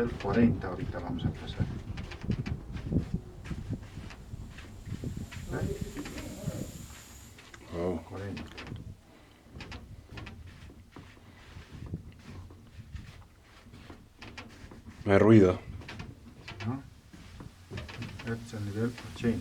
nivel 40 ahorita vamos a pasar. Oh. 40. No hay ruido. ¿No? Este es el nivel 80.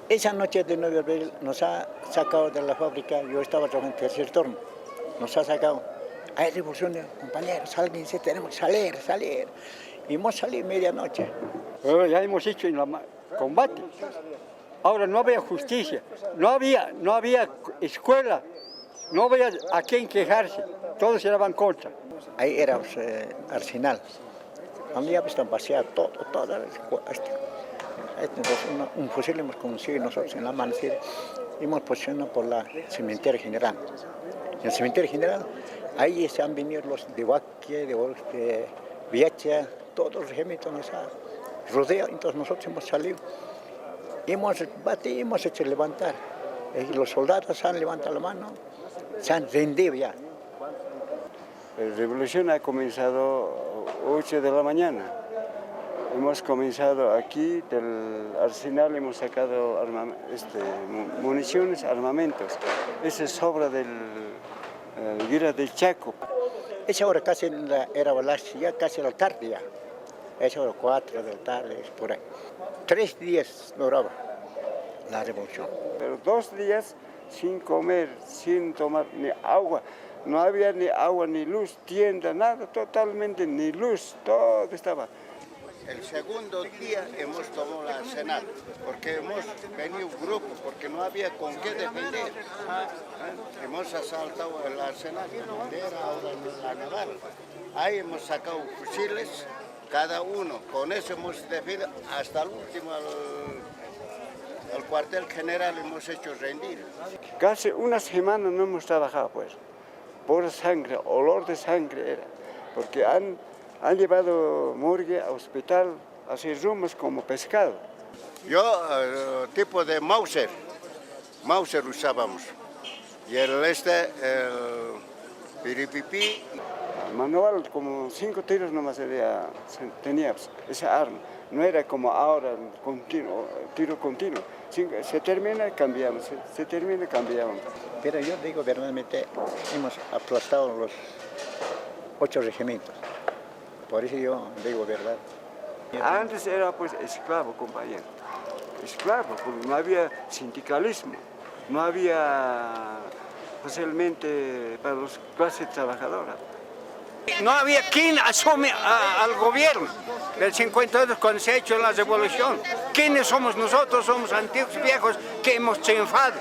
Esa noche de 9 de abril nos ha sacado de la fábrica, yo estaba trabajando en tercer turno, nos ha sacado. Hay revolución, compañeros, sálvense, tenemos que salir. Y hemos salido medianoche. Ya hemos hecho combate. Ahora no había justicia, no había escuela, no había a quién quejarse, todos se daban contra. Ahí era Arsenal. A mí ya están vaciadas todas las escuelas. Entonces, un fusil hemos conseguido nosotros en la amanecer y hemos posicionado por la cementerio general. En el cementerio general, ahí se han venido los de Huaque, de Viacha, todos los regimientos nos han rodeado, entonces nosotros hemos salido, hemos batido, hemos hecho levantar. Y los soldados han levantado la mano, se han rendido ya. La revolución ha comenzado 8 de la mañana. Hemos comenzado aquí del arsenal, hemos sacado municiones, armamentos. Esa es obra del guerra del Chaco. Esa hora casi era ya casi la tarde ya. Esa hora 4 de la tarde, por ahí. 3 días duraba la revolución. Pero 2 días sin comer, sin tomar ni agua. No había ni agua, ni luz, tienda, nada, totalmente ni luz, todo estaba. El segundo día hemos tomado la Arsenal, porque hemos venido grupo, porque no había con qué defender. Hemos asaltado el Arsenal, que era ahora la naval. Ahí hemos sacado fusiles, cada uno. Con eso hemos defendido hasta el último, al cuartel general hemos hecho rendir. Casi una semana no hemos trabajado, pues. Por sangre, olor de sangre era, porque han llevado morgue a hospital, así rumos como pescado. Yo, tipo de Mauser usábamos. Y el piripipí. Manual, como 5 tiros nomás tenía esa arma. No era como ahora, tiro continuo. Se termina, cambiamos, se termina, cambiamos. Pero yo digo verdaderamente, hemos aplastado los 8 regimientos. Por eso yo digo verdad. Antes era pues esclavo, compañero. Esclavo, porque no había sindicalismo, no había fácilmente para las clases trabajadoras. No había quien asume al gobierno. del 52 cuando se ha hecho la revolución. ¿Quiénes somos nosotros? Somos antiguos viejos que hemos triunfado.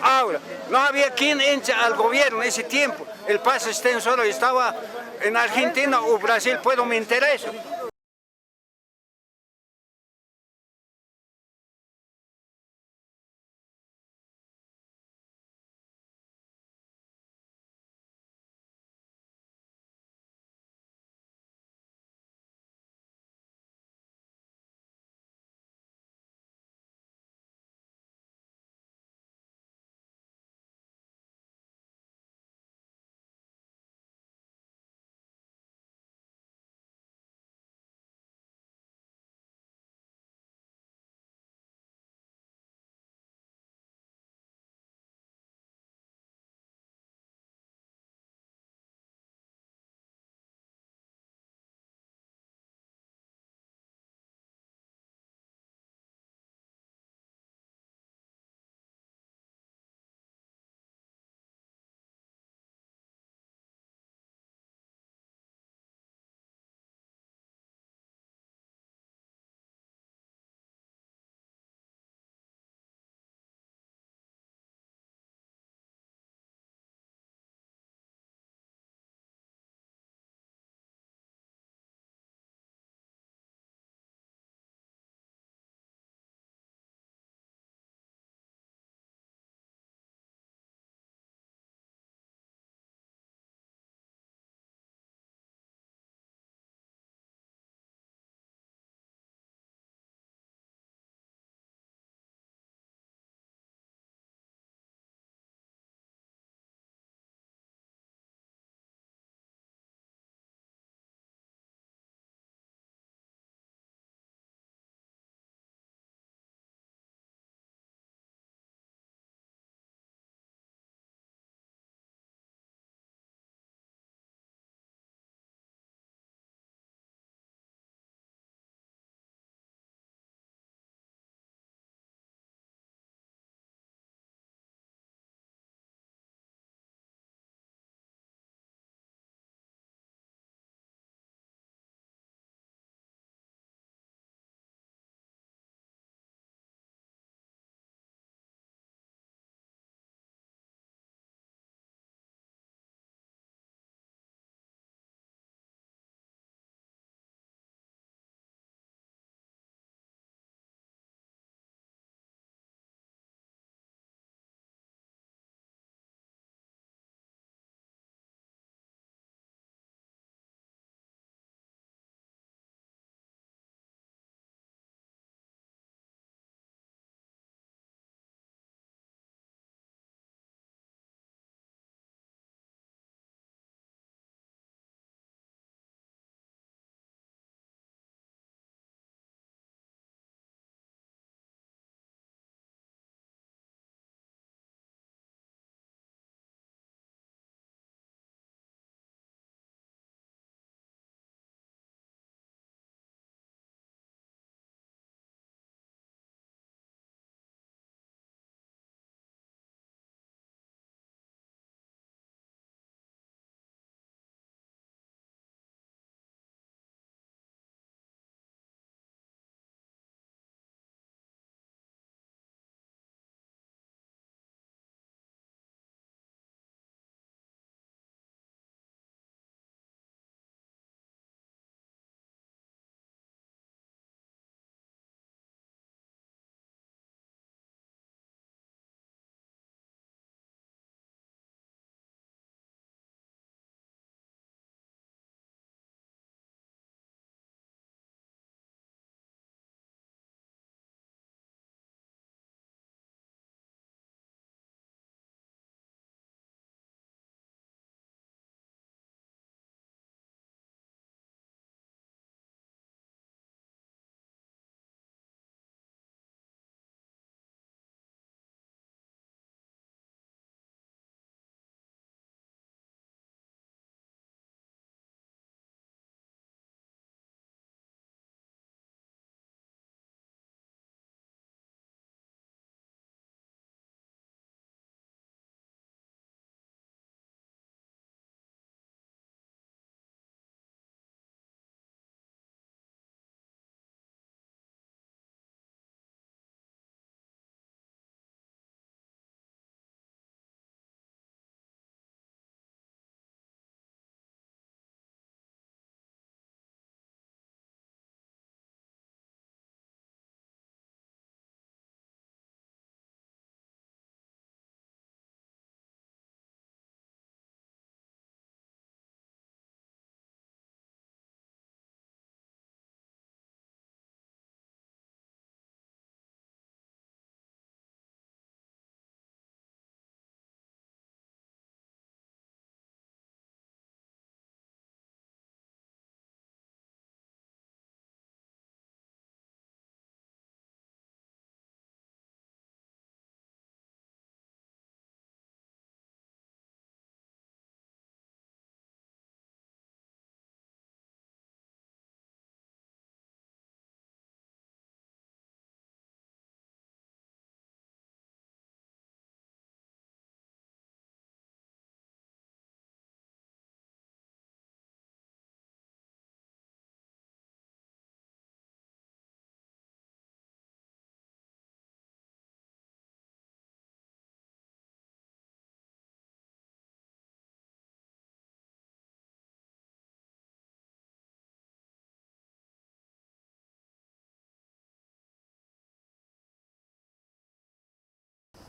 Ahora, no había quien entre al gobierno en ese tiempo. El Paz Extensor estaba en Argentina o Brasil, puedo mentir eso.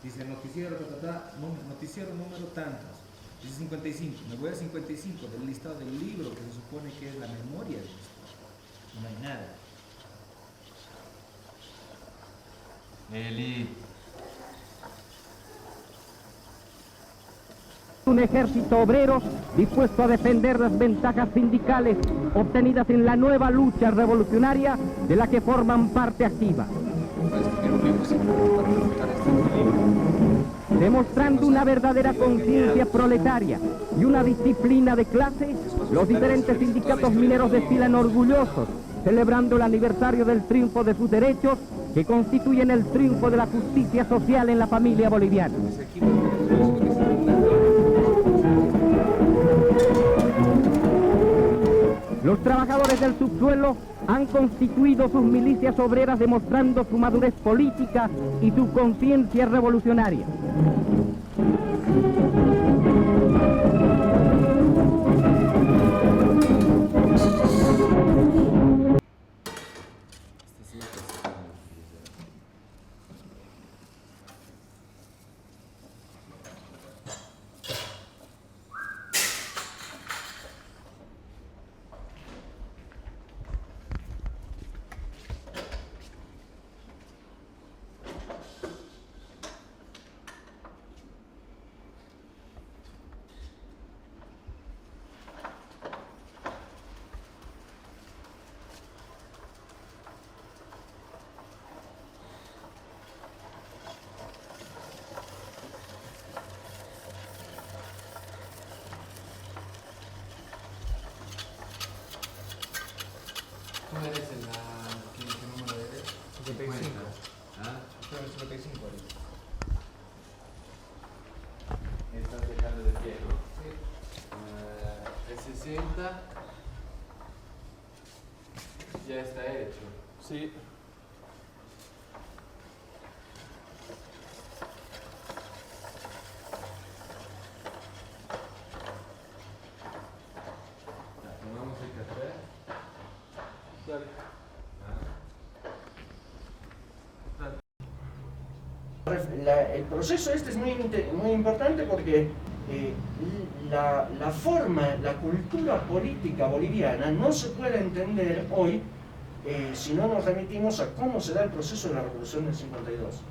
Dice noticiero, noticiero número tantos. Dice 55. Me voy a 55 del listado del libro que se supone que es la memoria de la historia. No hay nada. Eli. Un ejército obrero dispuesto a defender las ventajas sindicales obtenidas en la nueva lucha revolucionaria de la que forman parte activa. Demostrando una verdadera conciencia proletaria y una disciplina de clase, los diferentes sindicatos mineros desfilan orgullosos, celebrando el aniversario del triunfo de sus derechos, que constituyen el triunfo de la justicia social en la familia boliviana. Los trabajadores del subsuelo han constituido sus milicias obreras demostrando su madurez política y su conciencia revolucionaria. ¿Tú eres en la... ¿Qué número eres? 55. ¿Ah? Estoy en el 55 ahorita. Estás dejando de pie, ¿no? Sí. El 60 ya está hecho. Sí. Tomamos el café. El proceso este es muy importante porque la forma, la cultura política boliviana no se puede entender hoy si no nos remitimos a cómo se da el proceso de la Revolución del 52.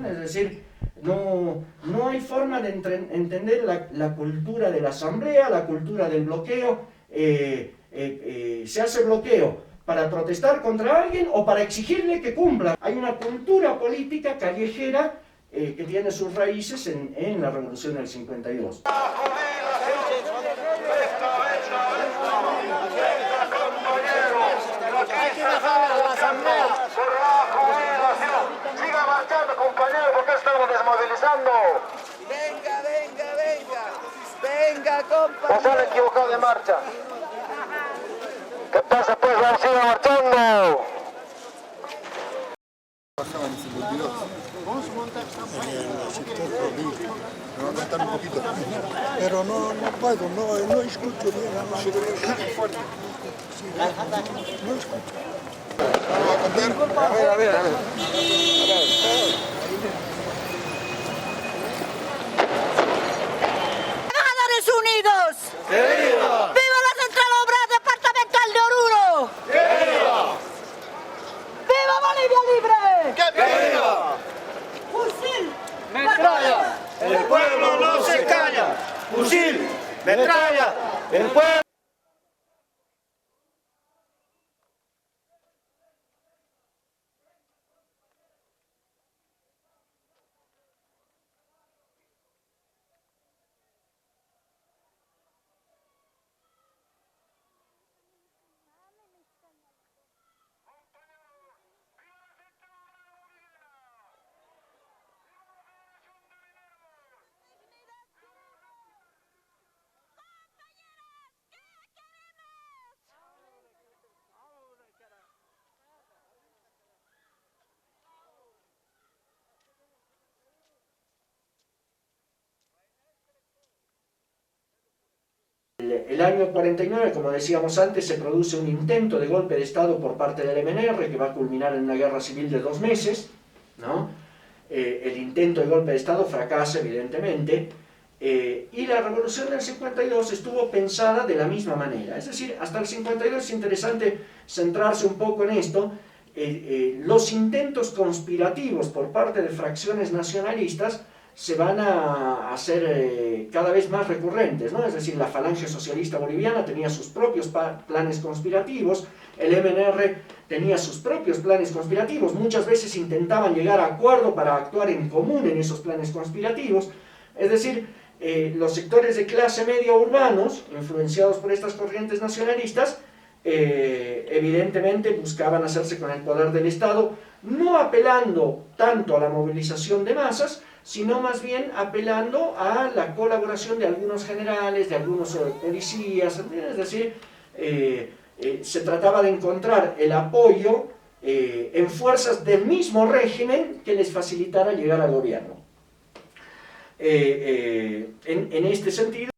Es decir, no hay forma de entender la cultura de la asamblea, la cultura del bloqueo. Se hace bloqueo para protestar contra alguien o para exigirle que cumpla. Hay una cultura política callejera que tiene sus raíces en la Revolución del 52. Siga marchando, compañero, porque estamos desmovilizando. Venga, venga, venga. Venga, compañero. O sale equivocado de marcha. ¿Qué pasa, pues? Siga marchando. Pasaban en 52. Me va a contar un poquito. Pero no puedo, no escucho bien. No escucho. A ver. ¡Trabajadores Unidos! ¡Viva! ¡Viva la Central Obrera Departamental de Oruro! ¡Viva! ¡Viva Bolivia Libre! ¡Que viva! ¡Fusil! ¡Metralla! ¡El pueblo no se calla! ¡Fusil! ¡Metralla! ¡El pueblo! El año 49, como decíamos antes, se produce un intento de golpe de Estado por parte del MNR que va a culminar en una guerra civil de 2 meses, ¿no? el intento de golpe de Estado fracasa evidentemente, y la revolución del 52 estuvo pensada de la misma manera. Es decir, hasta el 52 es interesante centrarse un poco en esto. Los intentos conspirativos por parte de fracciones nacionalistas se van a hacer cada vez más recurrentes, ¿no? Es decir, la Falange Socialista Boliviana tenía sus propios planes conspirativos, el MNR tenía sus propios planes conspirativos, muchas veces intentaban llegar a acuerdo para actuar en común en esos planes conspirativos. Es decir, los sectores de clase media urbanos, influenciados por estas corrientes nacionalistas, evidentemente buscaban hacerse con el poder del Estado, no apelando tanto a la movilización de masas, sino más bien apelando a la colaboración de algunos generales, de algunos policías. Es decir, se trataba de encontrar el apoyo en fuerzas del mismo régimen que les facilitara llegar al gobierno. En este sentido,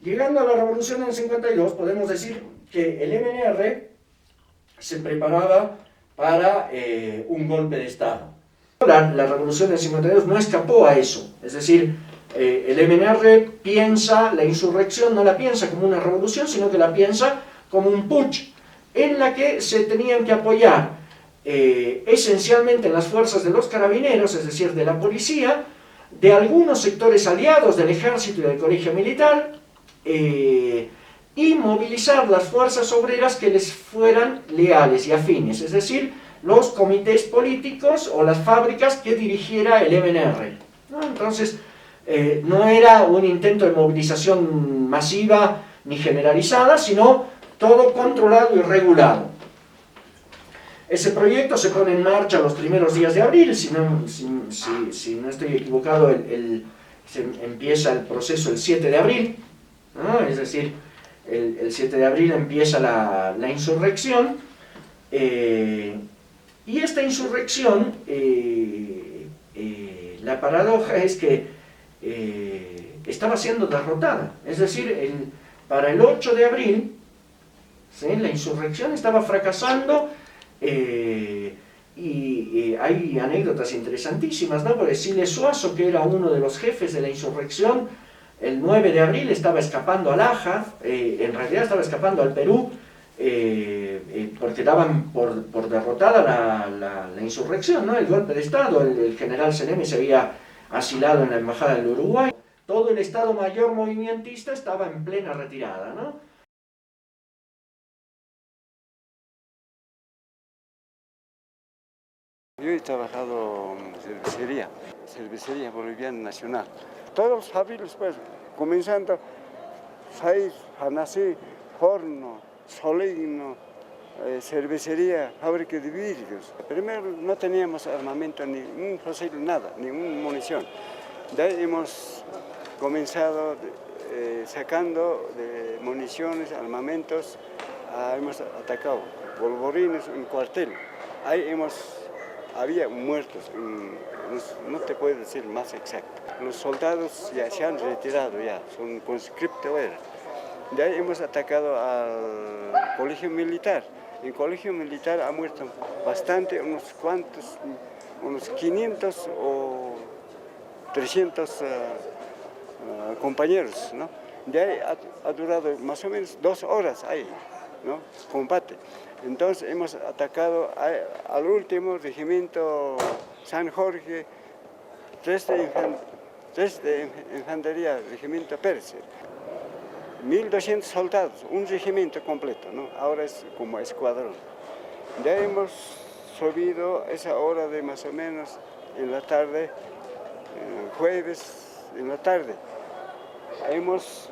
llegando a la revolución en 52, podemos decir que el MNR se preparaba para un golpe de Estado. La revolución del 52 no escapó a eso, es decir, el MNR piensa la insurrección, no la piensa como una revolución, sino que la piensa como un putsch, en la que se tenían que apoyar esencialmente en las fuerzas de los carabineros, es decir, de la policía, de algunos sectores aliados del ejército y del colegio militar, y movilizar las fuerzas obreras que les fueran leales y afines, es decir, los comités políticos o las fábricas que dirigiera el MNR, ¿no? Entonces, no era un intento de movilización masiva ni generalizada, sino todo controlado y regulado. Ese proyecto se pone en marcha los primeros días de abril, si no estoy equivocado, empieza el proceso el 7 de abril, ¿no? Es decir, el 7 de abril empieza la insurrección, y esta insurrección, la paradoja es que estaba siendo derrotada, es decir, para el 8 de abril, ¿sí?, la insurrección estaba fracasando, y hay anécdotas interesantísimas, ¿no? Porque Siles Suazo, que era uno de los jefes de la insurrección, el 9 de abril estaba escapando al Aja, en realidad estaba escapando al Perú, porque daban por derrotada la insurrección, ¿no? El golpe de Estado. El general Seleme se había asilado en la embajada del Uruguay. Todo el Estado Mayor movimentista estaba en plena retirada, ¿no? Yo he trabajado en cervecería boliviana nacional. Todos los abriles, pues, comenzando, país, Hanasí, horno, solino, cervecería, fábrica de vidrios. Primero no teníamos armamento, ni un fusil, nada, ni una munición. De ahí hemos comenzado sacando de municiones, armamentos, hemos atacado polvorines, un cuartel. Ahí hemos había muertos, no te puedo decir más exacto. Los soldados ya se han retirado, ya son conscriptos. De ahí hemos atacado al colegio militar. En el colegio militar ha muerto bastante, unos 500 o 300 compañeros, ¿no? De ahí ha durado más o menos 2 horas ahí, ¿no? Combate. Entonces hemos atacado al último regimiento San Jorge, 3 de infantería, regimiento Pérez. 1.200 soldados, un regimiento completo, ¿no? Ahora es como escuadrón. Ya hemos subido esa hora de más o menos en la tarde, jueves en la tarde. Hemos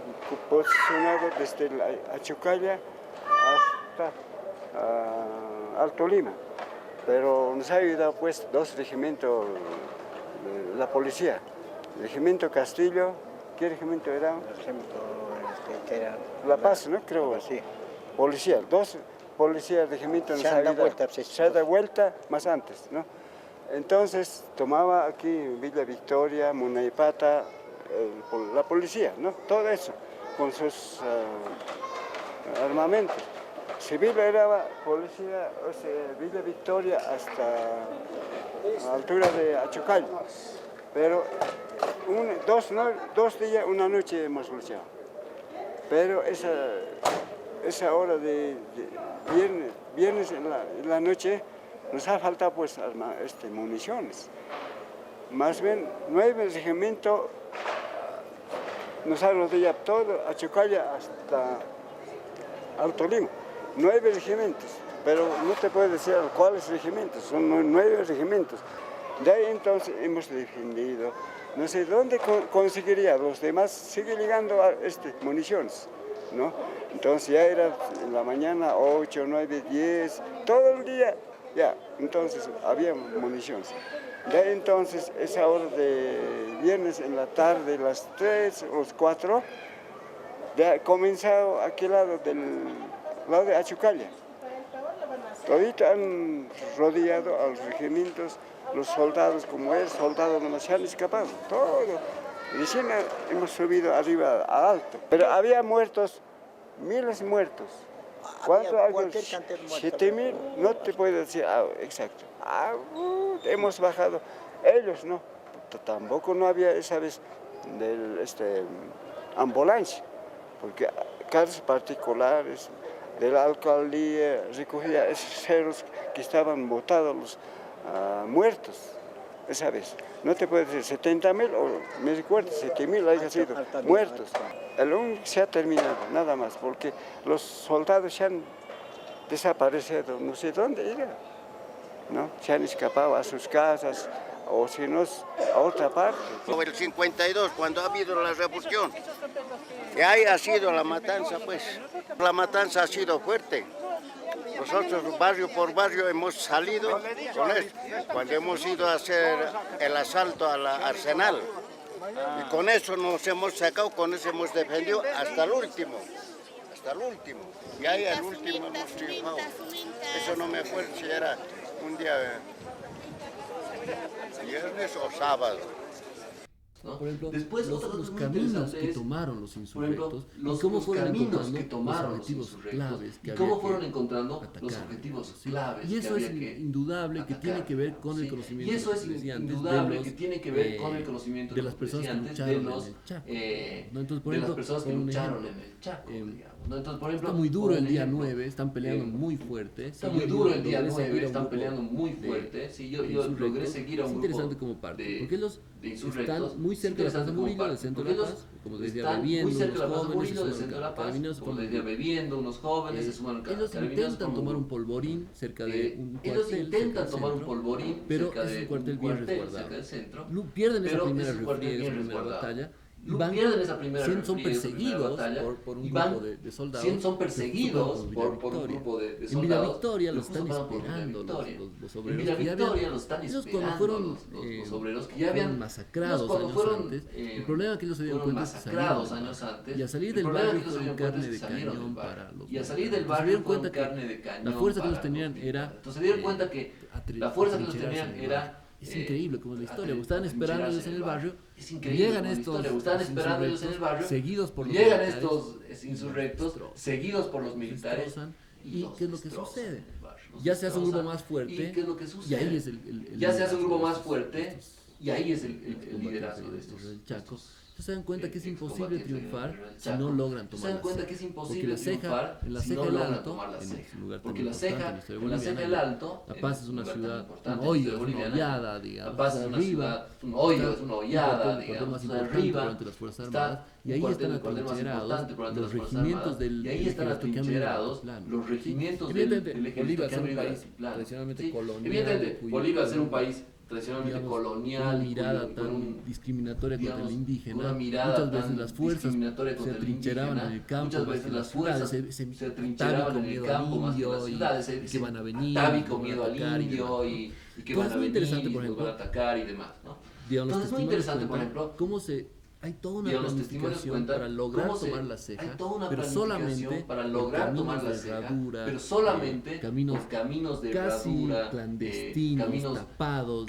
posicionado desde Achucalla hasta Alto Lima, pero nos ha ayudado pues 2 regimientos de la policía. El regimiento Castillo, ¿qué regimiento era? La Paz, ¿no? Creo. Sí. Policía, 2 policías de regimiento nos ha ayudado. Se ha dado vuelta más antes, ¿no? Entonces tomaba aquí Villa Victoria, Munaipata, la policía, ¿no? Todo eso, con sus armamentos. Civil era policía, o sea, Villa Victoria hasta la altura de Achucalla. Pero 2 días, una noche hemos luchado. Pero esa hora de viernes en la noche nos ha faltado pues municiones. Más bien 9 regimientos nos ha rodeado todo Achucalla hasta Alto Lima. 9 regimientos, pero no te puedo decir cuáles regimientos, son 9 regimientos. De ahí entonces hemos defendido, no sé dónde conseguiría, los demás siguen llegando a municiones, ¿no? Entonces ya era en la mañana 8, 9, 10, todo el día, ya, entonces había municiones. De ahí entonces esa hora de viernes en la tarde, las 3 o las 4, ya ha comenzado aquel lado del lado de Achucalla. Todito han rodeado a los regimientos, los soldados como soldados no se han escapado, todo. Recién hemos subido arriba a alto, pero había muertos, miles muertos. ¿Cuánto hay? 7.000, no te puedo decir exacto. Hemos bajado, ellos no, tampoco no había esa vez ambulancia, porque carros particulares de la alcaldía recogía esos cerros que estaban botados los muertos esa vez. No te puedo decir 70.000 o me recuerdo 7.000 haya sido muertos. El único se ha terminado, nada más, porque los soldados se han desaparecido, no sé dónde irán, ¿no? Se han escapado a sus casas o si no a otra parte. El 52, cuando ha habido la revolución, y ahí ha sido la matanza, pues. La matanza ha sido fuerte. Nosotros barrio por barrio hemos salido con esto, cuando hemos ido a hacer el asalto al arsenal. Y con eso nos hemos sacado, con eso hemos defendido hasta el último. Hasta el último. Y ahí al último hemos triunfado. Eso no me acuerdo si era un día viernes o sábado. ¿no? Por ejemplo, después, los caminos que tomaron los insurrectos, y cómo fueron encontrando los objetivos claves que atacar. Y eso es indudable que tiene que ver con el conocimiento de las personas que lucharon en el Chaco. Entonces, por ejemplo, está muy duro el día 9, están peleando muy fuerte. Está muy duro el día 9, están peleando muy fuerte. Sí, yo logré seguir a un grupo. Es interesante como parte, porque ellos están muy cerca de la Plaza Murillo, del centro de La Paz, como les decía, bebiendo, unos jóvenes se suman a ellos intentan tomar un polvorín cerca de un cuartel, pero es un cuartel bien resguardado. Pierden esa primera refriega, esa primera batalla. Son perseguidos por un grupo de soldados. Son perseguidos por un grupo de soldados. En Villa Victoria los están esperando los obreros. Ellos cuando fueron masacrados años antes, el problema que ellos se dieron cuenta es que salieron. Y a salir del barrio con carne de cañón para los. Y a salir del barrio con carne de cañón. La fuerza que ellos tenían era La fuerza que ellos tenían era... Es increíble como es la historia, estaban esperando ellos en el barrio, llegan estos insurrectos, seguidos por los militares, ¿y qué es lo que sucede? Ya se hace un grupo más fuerte, y ahí es el liderazgo de estos del Chaco. Se dan cuenta que es imposible triunfar si no logran tomar la ceja. Porque la ceja, en la ceja del Alto, en un lugar tan importante en la historia boliviana, La Paz es una ciudad, un hoyo, es una hollada, digamos, arriba, un hoyo, es una hollada, digamos, más importante durante las Fuerzas Armadas, y ahí están atrincherados los regimientos del ejército que han venido evidentemente, Bolivia es un país tradicionalmente colonial, Bolivia es un país tradicionalmente colonial, una mirada tan discriminatoria contra el indígena, muchas veces las fuerzas se atrincheraban en el campo, muchas veces las fuerzas se atrincheraban en el campo más que en las ciudades, que van a venir, tábico miedo al indio y que van a venir, que van a atacar y demás, ¿no? Entonces es muy interesante, por ejemplo, cómo hay toda una planificación para lograr tomar la ceja, pero solamente caminos de herradura, caminos tapados,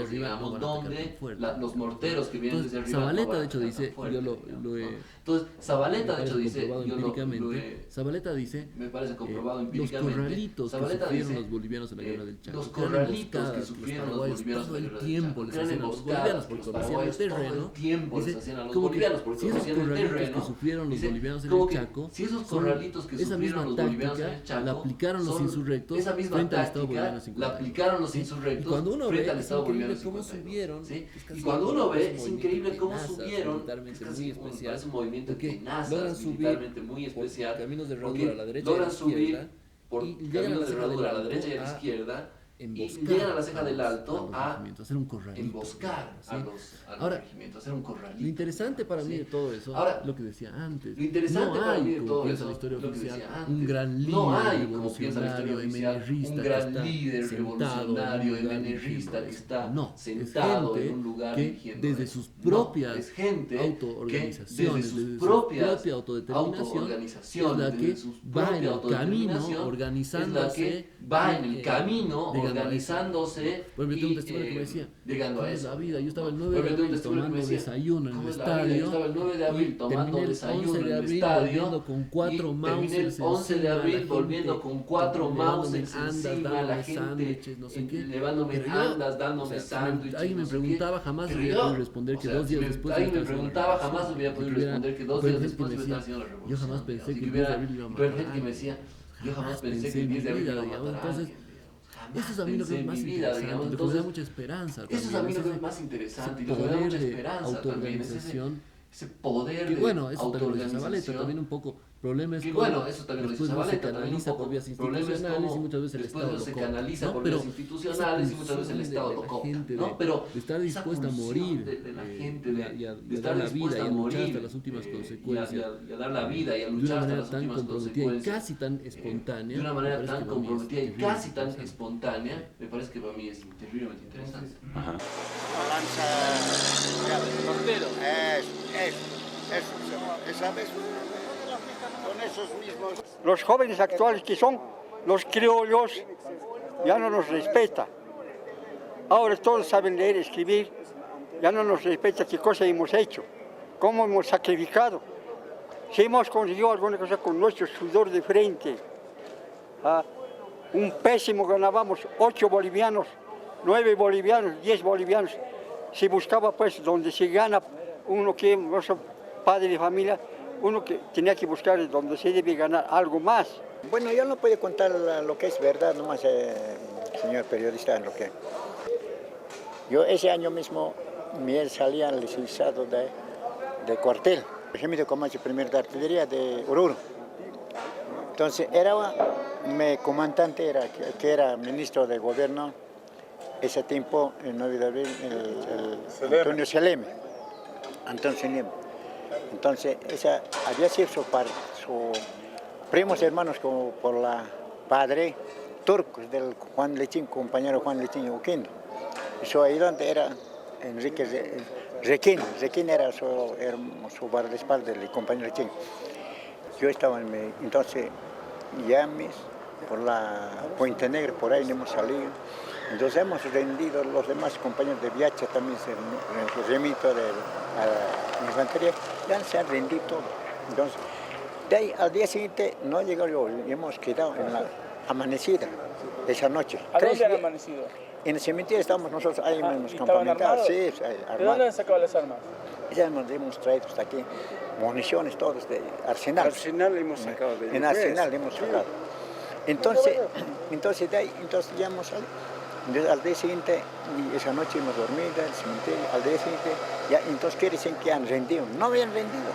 digamos, donde los morteros que vienen desde arriba no van a atacar tan fuerte. Los morteros que vienen desde arriba. Zabaleta, de hecho, dice, yo lo he... Entonces, Zabaleta, de hecho, dice, Zabaleta dice, me parece comprobado empíricamente, los corralitos que sufrieron los bolivianos en la guerra del Chaco, los corralitos que sufrieron los bolivianos todo el tiempo les hacían a los bolivianos porque conocían el terreno, si esos corralitos que sufrieron los bolivianos en el Chaco, esa misma táctica la aplicaron los insurrectos frente al Estado boliviano en 50 años. Y cuando uno ve, es increíble cómo subieron, y cuando uno ve, es increíble cómo subieron, militarmente muy especial, es un movimiento logran subir muy especial, caminos de herradura a la derecha y a la izquierda, y llegan a la derecha y a la izquierda, y llegan a la ceja del Alto a hacer un corralito, emboscar a los regimientos, hacer un corralito. Lo interesante para mí de todo eso, lo que decía antes, no hay, como piensa la historia oficial, un gran líder revolucionario MNRista que está sentado en un lugar que desde sus propias autoorganizaciones, desde su propia autodeterminación, es la que va en el camino organizándose, organizándose. Por ejemplo, tengo un testimonio que me decía, ¿cómo es la vida? Yo estaba el 9 de abril tomando desayuno en el estadio, terminé el 11 de abril volviendo con 4 Mausers encima, la gente llevándome andas, dándome sándwiches. Alguien me preguntaba, jamás hubiera podido responder que 2 días después de estar haciendo la revolución. Yo jamás pensé que el 10 de abril iba a matar. Yo jamás pensé que el 10 de abril iba a matar. Entonces, eso es a mí lo que es más interesante, lo que me da mucha esperanza. Eso es a mí lo que es más interesante y lo que me da mucha esperanza también. Ese poder de bueno, eso también lo dice Zabaleta, también un poco. Problema es como después no se canaliza por vías institucionales y muchas veces el Estado lo canaliza por vías institucionales y muchas veces el Estado lo compra, ¿no? Pero de estar dispuesta a morir y a dar la vida y a luchar hasta las últimas consecuencias y a dar la vida y a luchar hasta las últimas consecuencias y casi tan espontánea, de una manera tan comprometida y casi tan espontánea, me parece que para mí es terriblemente interesante. Ajá. Mortero. Eso, ¿sabes? Con esos mismos. Los jóvenes actuales que son los criollos ya no nos respetan. Ahora todos saben leer, escribir, ya no nos respeta qué cosa hemos hecho, cómo hemos sacrificado. Si hemos conseguido alguna cosa con nuestro sudor de frente, un pésimo ganábamos 8 bolivianos, 9 bolivianos, 10 bolivianos. Se buscaba pues donde se gana uno que es padre de familia, uno que tenía que buscar donde se debe ganar algo más. Bueno, yo no puedo contar lo que es verdad, nomás, señor periodista, lo que... Yo ese año mismo me salía licenciado de cuartel, regimiento de Comanche Primera de Artillería de Oruro. Entonces, mi comandante que era ministro de gobierno, ese tiempo, el 9 de abril, Antonio Seleme. Entonces, había sido su primos hermanos como por la padre turcos del Juan Lechín, compañero Juan Lechín Oquendo. Y su ayudante era Enrique Requín. Requín era su guardaespaldas del compañero Lechín. Yo estaba entonces ya por la Puente Negra, por ahí no hemos salido. Entonces hemos rendido, los demás compañeros de Viacha también se remito de la infantería, ya se han rendido todo. Entonces, de ahí al día siguiente no llegó yo, y hemos quedado en la amanecida esa noche. ¿A dónde han amanecido? En el cementerio estábamos nosotros, ahí hemos ¿estaban campamentado. armados? Sí, ¿De dónde han sacado las armas? Ya hemos traído hasta aquí municiones todos de Arsenal. Arsenal hemos sacado de En Arsenal hemos sacado. Entonces de ahí, ya hemos salido. Entonces, al día siguiente, y esa noche hemos dormido en el cementerio, al día siguiente, ya, entonces quiere decir que han rendido. No habían rendido.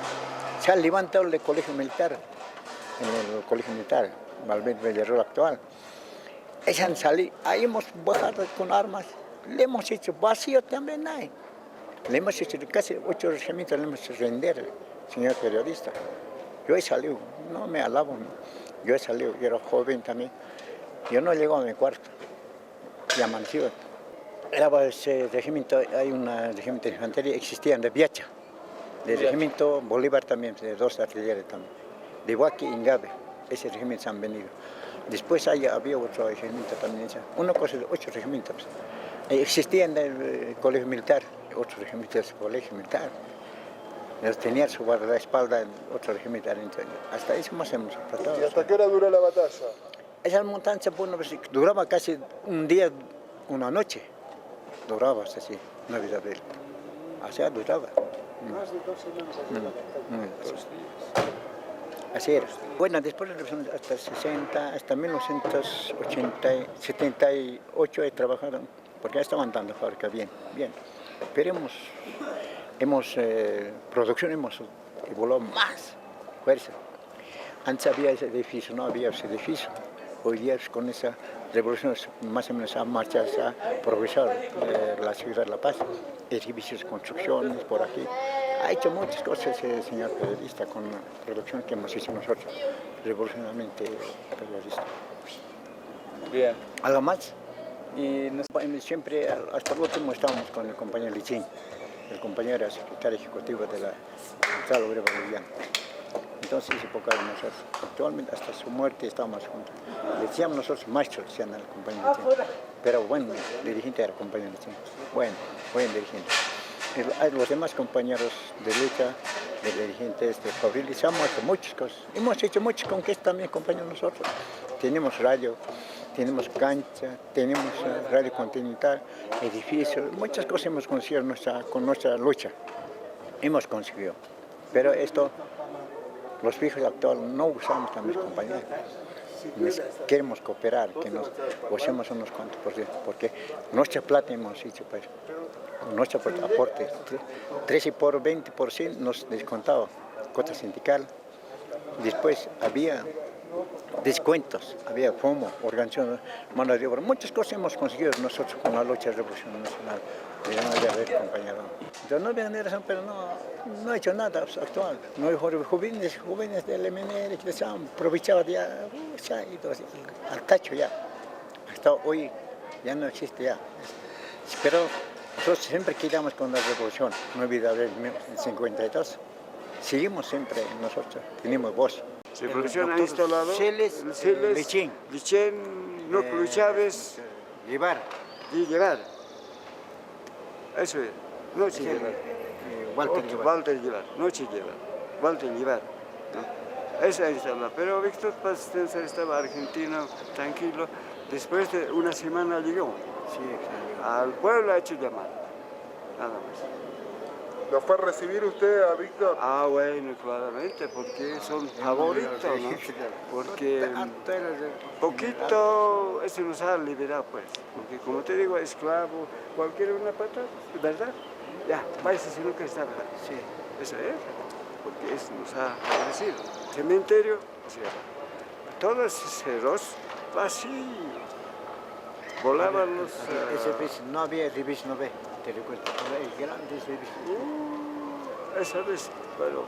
Se han levantado el colegio militar, en el colegio militar, Valverde Villarroel actual. Ellos han salido, ahí hemos bajado con armas, le hemos hecho vacío también hay. Le hemos hecho casi 8 regimientos, le hemos hecho render, señor periodista. Yo he salido, no me alabo, ¿no? Yo he salido, yo era joven también. Yo no llego a mi cuarto, y amanecido. Era ese regimiento, hay un regimiento de infantería, existían de Viacha, del regimiento Bolívar también, de 2 artilleros también, de Huaki y Ingabe, ese regimiento han venido. Después había otro regimiento también, una cosa de 8 regimientos. Existían del colegio militar, otro regimiento del colegio militar. Tenía su guardaespaldas otro regimiento. Hasta eso más hemos tratado. ¿Y hasta qué hora dura la batalla? Esa montaña duraba casi un día, una noche. Duraba así, una vida de él. Así duraba. Más de 2 semanas. Así era. Bueno, después de la revolución hasta 60, hasta 1978 he trabajado, porque ya estaban dando fábrica bien. Pero producción hemos evolucionado más fuerza. Antes había ese edificio, no había ese edificio. Hoy día con esa revolución más o menos ha marchado, ha progresado la ciudad de La Paz. Edificios, construcciones por aquí. Ha hecho muchas cosas el señor periodista con la producción que hemos hecho nosotros, revolucionariamente periodista. Bien. ¿Algo más? Y siempre, hasta el último, estábamos con el compañero Lichín. El compañero era secretario ejecutivo de la Central Obrera Boliviana. Entonces, ese poco de nosotros. Actualmente, hasta su muerte, estábamos juntos. Le decíamos nosotros maestro, decían al compañero Lichín. Pero bueno, el dirigente era el compañero Lichín. Buen dirigente. Los demás compañeros de lucha, de dirigentes de Fabril, hemos hecho muchas cosas. Hemos hecho muchas conquistas también, compañeros nosotros. Tenemos radio, tenemos cancha, tenemos radio continental, edificios, muchas cosas hemos conseguido con nuestra lucha. Hemos conseguido. Pero esto, los fijos actuales no usamos también, compañeros. Queremos cooperar, que nos usemos unos cuantos por ciento, porque nuestra plata hemos hecho pues, nuestro aporte, 13 por 20% nos descontaba, cuota sindical. Después había descuentos, había FOMO, organización, mano de obra, muchas cosas hemos conseguido nosotros con la lucha de revolución nacional. Compañero. Yo no había razón, pero no he hecho nada actual. No hay jóvenes del MNR que se han aprovechado ya, se ha ido al tacho ya. Hasta hoy ya no existe ya. Pero nosotros siempre quedamos con la revolución, no olvidable en 52. Seguimos siempre nosotros, tenemos voz. La revolución ha instalado Celes, Lichín, Núcleo Chávez, Llevar. Eso es, Noche Llevar. Walter Llevar, Noche Llevar, Walter Llevar. ¿No? Esa es la. Pero Víctor Paz estaba argentino, tranquilo. Después de una semana llegó. Sí, al pueblo ha hecho llamar. Nada más. ¿Lo fue a recibir usted a Víctor? Ah, bueno, claramente, porque son favoritos, ¿no? Porque poquito eso nos ha liberado, pues. Porque como te digo, esclavo, cualquier una pata, ¿verdad? Ya, váyase si nunca está, ¿verdad? Sí. Eso es, porque eso nos ha favorecido. Cementerio, o sea, todos ceros, así. Volaban los... no había revista, no ve, te recuerdo. Grandes revistas. Esa vez, bueno,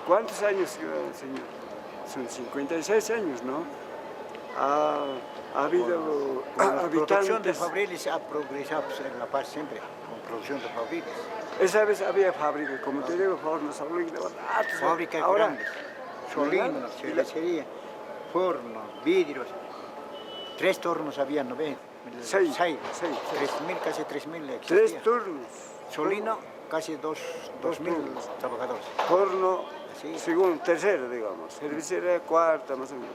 ¿cuántos años, señor? Son 56 años, ¿no? Ha habido la habitantes... producción de Fabriles ha progresado en La Paz siempre, con producción de Fabriles. Esa vez había fábrica, como te digo, fábricas grandes, solinos, cervecería. hornos, vidrios. 3 turnos había, ¿no ves? 6. 3.000, casi 3.000 existía. 3 turnos. Solino, casi 2.000 trabajadores. Horno, segundo, tercero, digamos. Cervecería, cuarta, más o menos.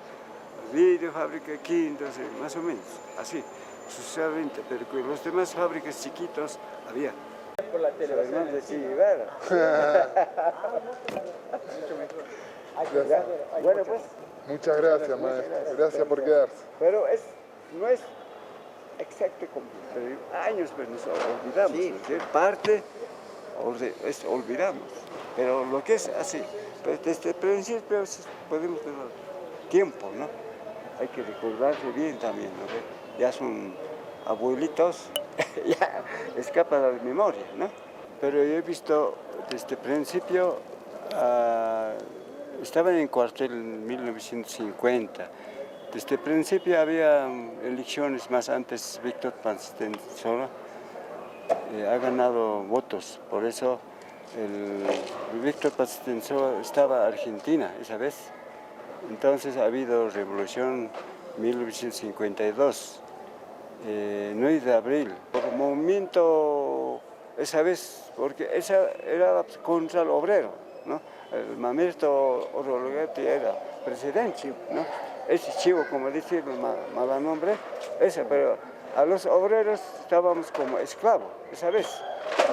Vidrio, fábrica, quinta, sí, más o menos. Así, sucesivamente. Pero con los demás fábricas chiquitos había. Por la televisión. Bueno, pues. Muchas gracias, maestro. Gracias por quedarse. Pero no es exacto como años, pero nos olvidamos. Sí. Parte olvidamos. Pero lo que es así, pues desde el principio podemos tener tiempo, ¿no? Hay que recordarse bien también, ¿no? Ya son abuelitos, ya escapa de la memoria, ¿no? Pero yo he visto desde el principio, estaba en el cuartel en 1950. Desde el principio había elecciones más antes, Víctor Pazdensola ha ganado votos, por eso el Víctor Pazdensola estaba en Argentina esa vez. Entonces ha habido revolución 1952, 9 de abril, por movimiento esa vez, porque esa era contra el obrero, ¿no? El Mamerto Orologati era presidente, ¿no? Ese chivo, como decir, mal nombre, ese, pero a los obreros estábamos como esclavos, esa vez.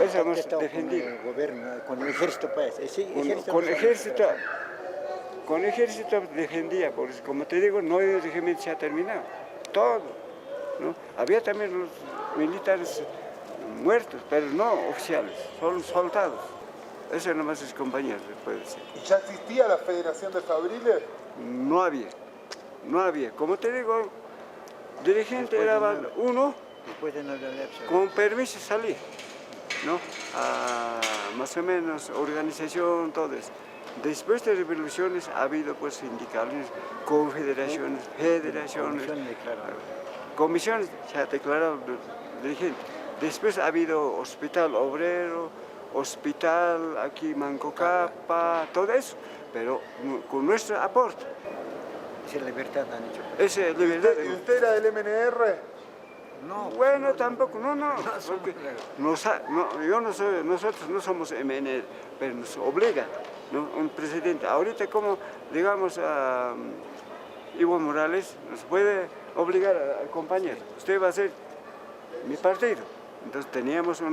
Eso hemos defendido. Con el gobierno, con el ejército, pues. Con ejército defendía, por eso, como te digo, no el régimen se ha terminado, todo, ¿no? Había también los militares muertos, pero no oficiales, solo soldados. Eso nomás es compañero, puede ser. ¿Y ya existía la Federación de Fabriles? No había. Como te digo, dirigente era uno, con permiso salir, ¿no? Más o menos organización, todo eso. Después de revoluciones ha habido pues sindicales, confederaciones, federaciones, comisiones, se ha declarado dirigente. Después ha habido hospital obrero, hospital aquí Mancocapa, todo eso, pero con nuestro aporte. Esa libertad han hecho. Esa libertad. ¿Y usted era del MNR? No. Bueno, tampoco, no. Porque nosotros no somos MNR, pero nos obliga, ¿no? Un presidente. Ahorita como, digamos, a Evo Morales nos puede obligar a acompañar. Usted va a ser mi partido. Entonces teníamos ¿cómo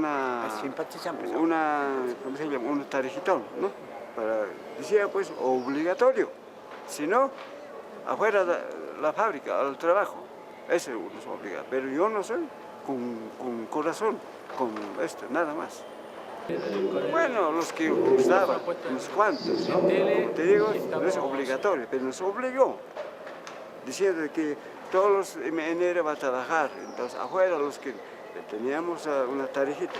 se llama? Un tarjetón, ¿no? Decía pues obligatorio, si no, afuera de la fábrica, al trabajo, ese nos obliga, pero yo no soy con corazón, con esto, nada más. Bueno, los que nos daban, unos cuantos, ¿no? Te digo, no es obligatorio, pero nos obligó, diciendo que todos los MNR van a trabajar, entonces afuera los que teníamos una tarjeta,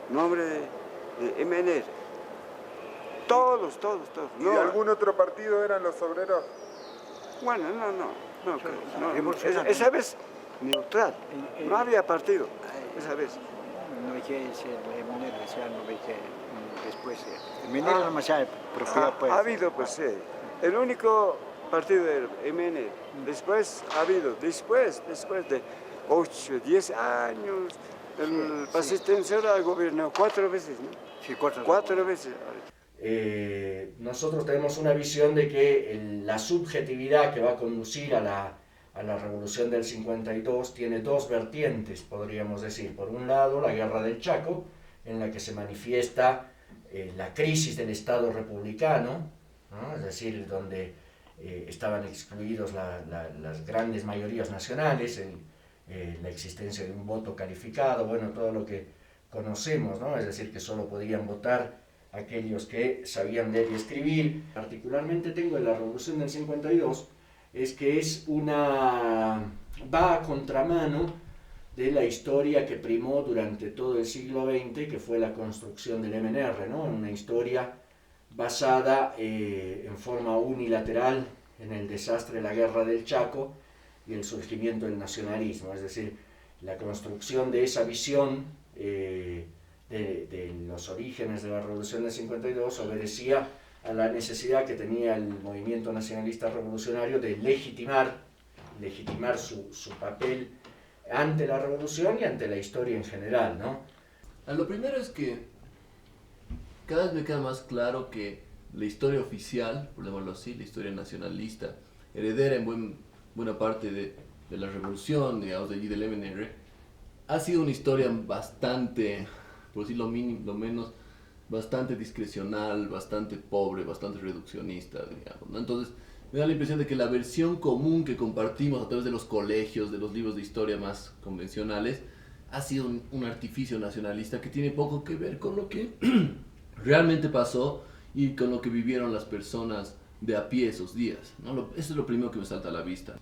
nombre de MNR, todos. ¿Y de algún otro partido eran los obreros? Bueno, no, esa vez neutral, no había partido, esa vez. No hay que ser MNR, no hay que después. MNR no más hay propiedad, pues. Ha habido, pues, el único partido del MNR, después ha habido, después de 8, 10 años, el Pazdensola gobernó 4 veces, ¿no? Sí, 4 veces. Nosotros tenemos una visión de que la subjetividad que va a conducir a la revolución del 52 tiene 2 vertientes, podríamos decir. Por un lado, la guerra del Chaco, en la que se manifiesta la crisis del Estado republicano, ¿no? Es decir, donde estaban excluidos las grandes mayorías nacionales, la existencia de un voto calificado, bueno, todo lo que conocemos, ¿no? Es decir, que solo podían votar aquellos que sabían leer y escribir. Particularmente tengo en la Revolución del 52, es que va a contramano de la historia que primó durante todo el siglo XX, que fue la construcción del MNR, ¿no? Una historia basada en forma unilateral en el desastre de la Guerra del Chaco y el surgimiento del nacionalismo, es decir, la construcción de esa visión de los orígenes de la Revolución del 52 obedecía a la necesidad que tenía el movimiento nacionalista revolucionario de legitimar su papel ante la revolución y ante la historia en general, ¿no? Lo primero es que cada vez me queda más claro que la historia oficial, por llamarlo así, la historia nacionalista, heredera en buena parte de la revolución, digamos, de allí del MNR, ha sido una historia bastante, por decir lo menos, bastante discrecional, bastante pobre, bastante reduccionista, digamos, ¿no? Entonces, me da la impresión de que la versión común que compartimos a través de los colegios, de los libros de historia más convencionales, ha sido un artificio nacionalista que tiene poco que ver con lo que realmente pasó y con lo que vivieron las personas de a pie esos días, ¿no? Eso es lo primero que me salta a la vista.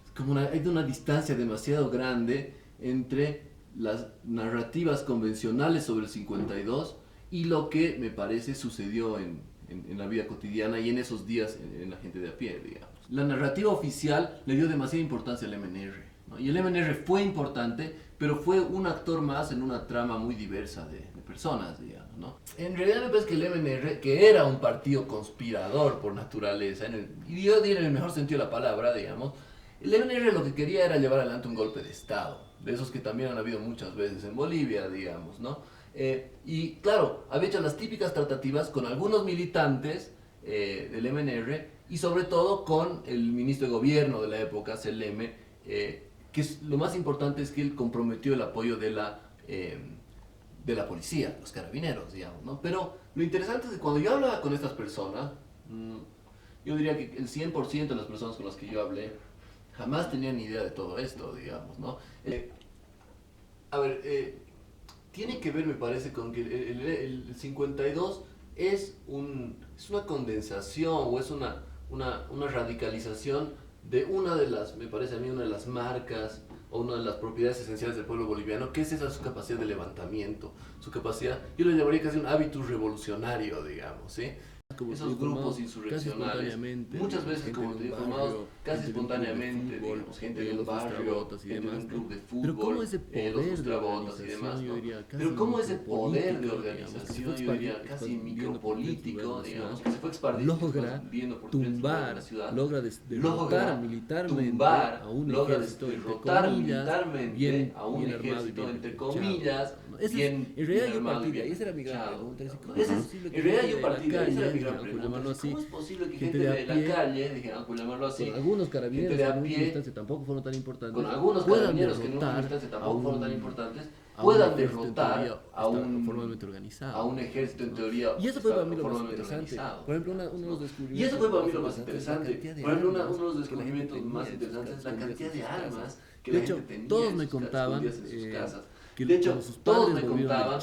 Hay una distancia demasiado grande entre las narrativas convencionales sobre el 52 y lo que me parece sucedió en la vida cotidiana y en esos días en la gente de a pie, digamos. La narrativa oficial le dio demasiada importancia al MNR, ¿no? Y el MNR fue importante, pero fue un actor más en una trama muy diversa de personas, digamos, ¿no? En realidad me parece que el MNR, que era un partido conspirador por naturaleza, y yo diría en el mejor sentido de la palabra, digamos, el MNR lo que quería era llevar adelante un golpe de Estado, de esos que también han habido muchas veces en Bolivia, digamos, ¿no? Y claro, había hecho las típicas tratativas con algunos militantes del MNR y sobre todo con el ministro de gobierno de la época, Seleme, que lo más importante es que él comprometió el apoyo de la policía, los carabineros, digamos, ¿no? Pero lo interesante es que cuando yo hablaba con estas personas, yo diría que el 100% de las personas con las que yo hablé jamás tenían ni idea de todo esto, digamos, ¿no? Tiene que ver, me parece, con que el 52 es una condensación o es una radicalización de una de las, me parece a mí, una de las marcas o una de las propiedades esenciales del pueblo boliviano, que es esa su capacidad de levantamiento, su capacidad, yo lo llamaría casi un hábitus revolucionario, digamos, ¿sí? Esos grupos insurreccionales, muchas veces como te digo, formados casi espontáneamente, digamos, gente del barrio, gente de un club de fútbol, los bustrabotas y demás, ¿no? Pero cómo ese poder de organización, yo diría, casi micropolítico, digamos, que se fue expandiendo por la ciudad, logra derrotar militarmente a un ejército, entre comillas, bien armado y bien armado. En realidad yo partí de ahí, esa era mi gran pregunta. ¿Cómo es posible que gente de la calle, digamos, por llamarlo así, con algunos carabineros que en última instancia tampoco fueron tan importantes, con algunos carabineros que en última instancia tampoco fueron tan importantes, puedan derrotar a un ejército en teoría y eso fue para mí lo más interesante. Por ejemplo, uno de los descubrimientos, y eso fue para mí lo más interesante. Por ejemplo, uno de los descubrimientos más interesantes es la cantidad de armas que la gente tenía. Todos me contaban que de hecho, todos me contaban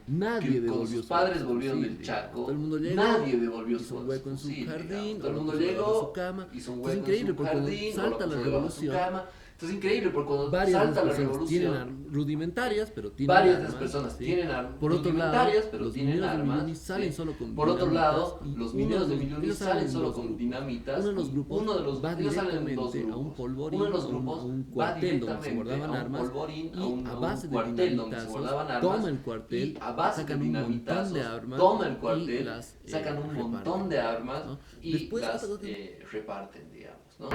nadie devolvió sus padres volvieron del Chaco, todo el mundo llegó, nadie devolvió hizo un hueco en su jardín, todo el mundo llegó, su cama. hizo un hueco es increíble en su porque jardín, cuando salta la revolución, esto es increíble porque cuando varias salta la personas revolución, tienen rudimentarias, pero tienen varias armas, de las personas ¿sí? tienen armas, por otro lado, pero los tienen mineros de armas, Millones salen solo con por otro lado, dinamitas, los mineros de Millones salen solo con dinamitas, uno de los grupos va directamente a un polvorín, a un cuartel donde se guardaban armas, y a base de dinamitazos toma el cuartel, sacan un montón de armas, y las sacan un montón de armas y las reparten, digamos, ¿no?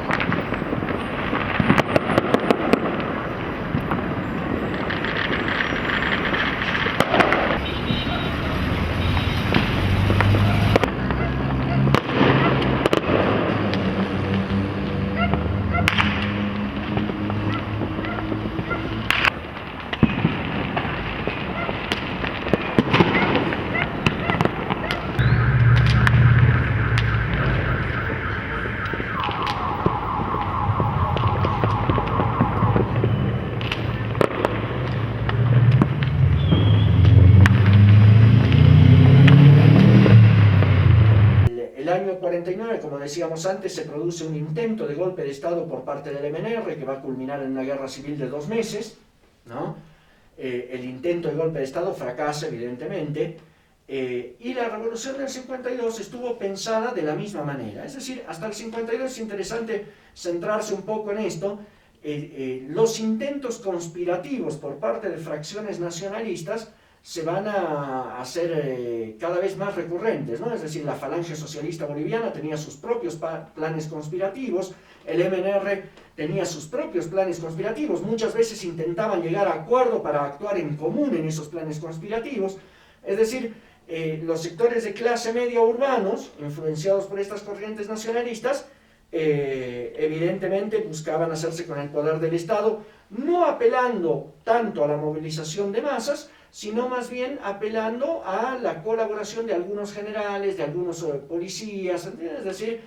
Como decíamos antes, se produce un intento de golpe de Estado por parte del MNR que va a culminar en una guerra civil de 2 meses, ¿no? El intento de golpe de Estado fracasa, evidentemente, y la revolución del 52 estuvo pensada de la misma manera. Es decir, hasta el 52 es interesante centrarse un poco en esto. Los intentos conspirativos por parte de fracciones nacionalistas se van a hacer cada vez más recurrentes, ¿no? Es decir, la Falange Socialista Boliviana tenía sus propios planes conspirativos, el MNR tenía sus propios planes conspirativos, muchas veces intentaban llegar a acuerdo para actuar en común en esos planes conspirativos, es decir, los sectores de clase media urbanos, influenciados por estas corrientes nacionalistas, evidentemente buscaban hacerse con el poder del Estado, no apelando tanto a la movilización de masas, sino más bien apelando a la colaboración de algunos generales, de algunos policías, es decir,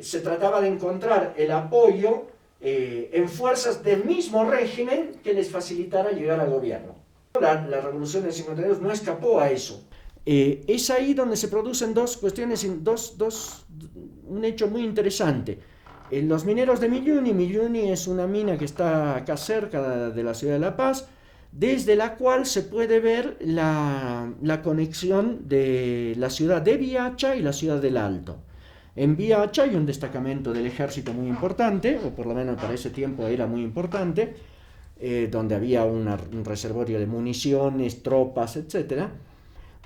se trataba de encontrar el apoyo en fuerzas del mismo régimen que les facilitara llegar al gobierno. La revolución del 52 no escapó a eso. Es ahí donde se producen dos cuestiones, un hecho muy interesante. Los mineros de Milluni es una mina que está acá cerca de la ciudad de La Paz, desde la cual se puede ver la conexión de la ciudad de Viacha y la ciudad del Alto. En Viacha hay un destacamento del ejército muy importante, o por lo menos para ese tiempo era muy importante, donde había un reservorio de municiones, tropas, etc.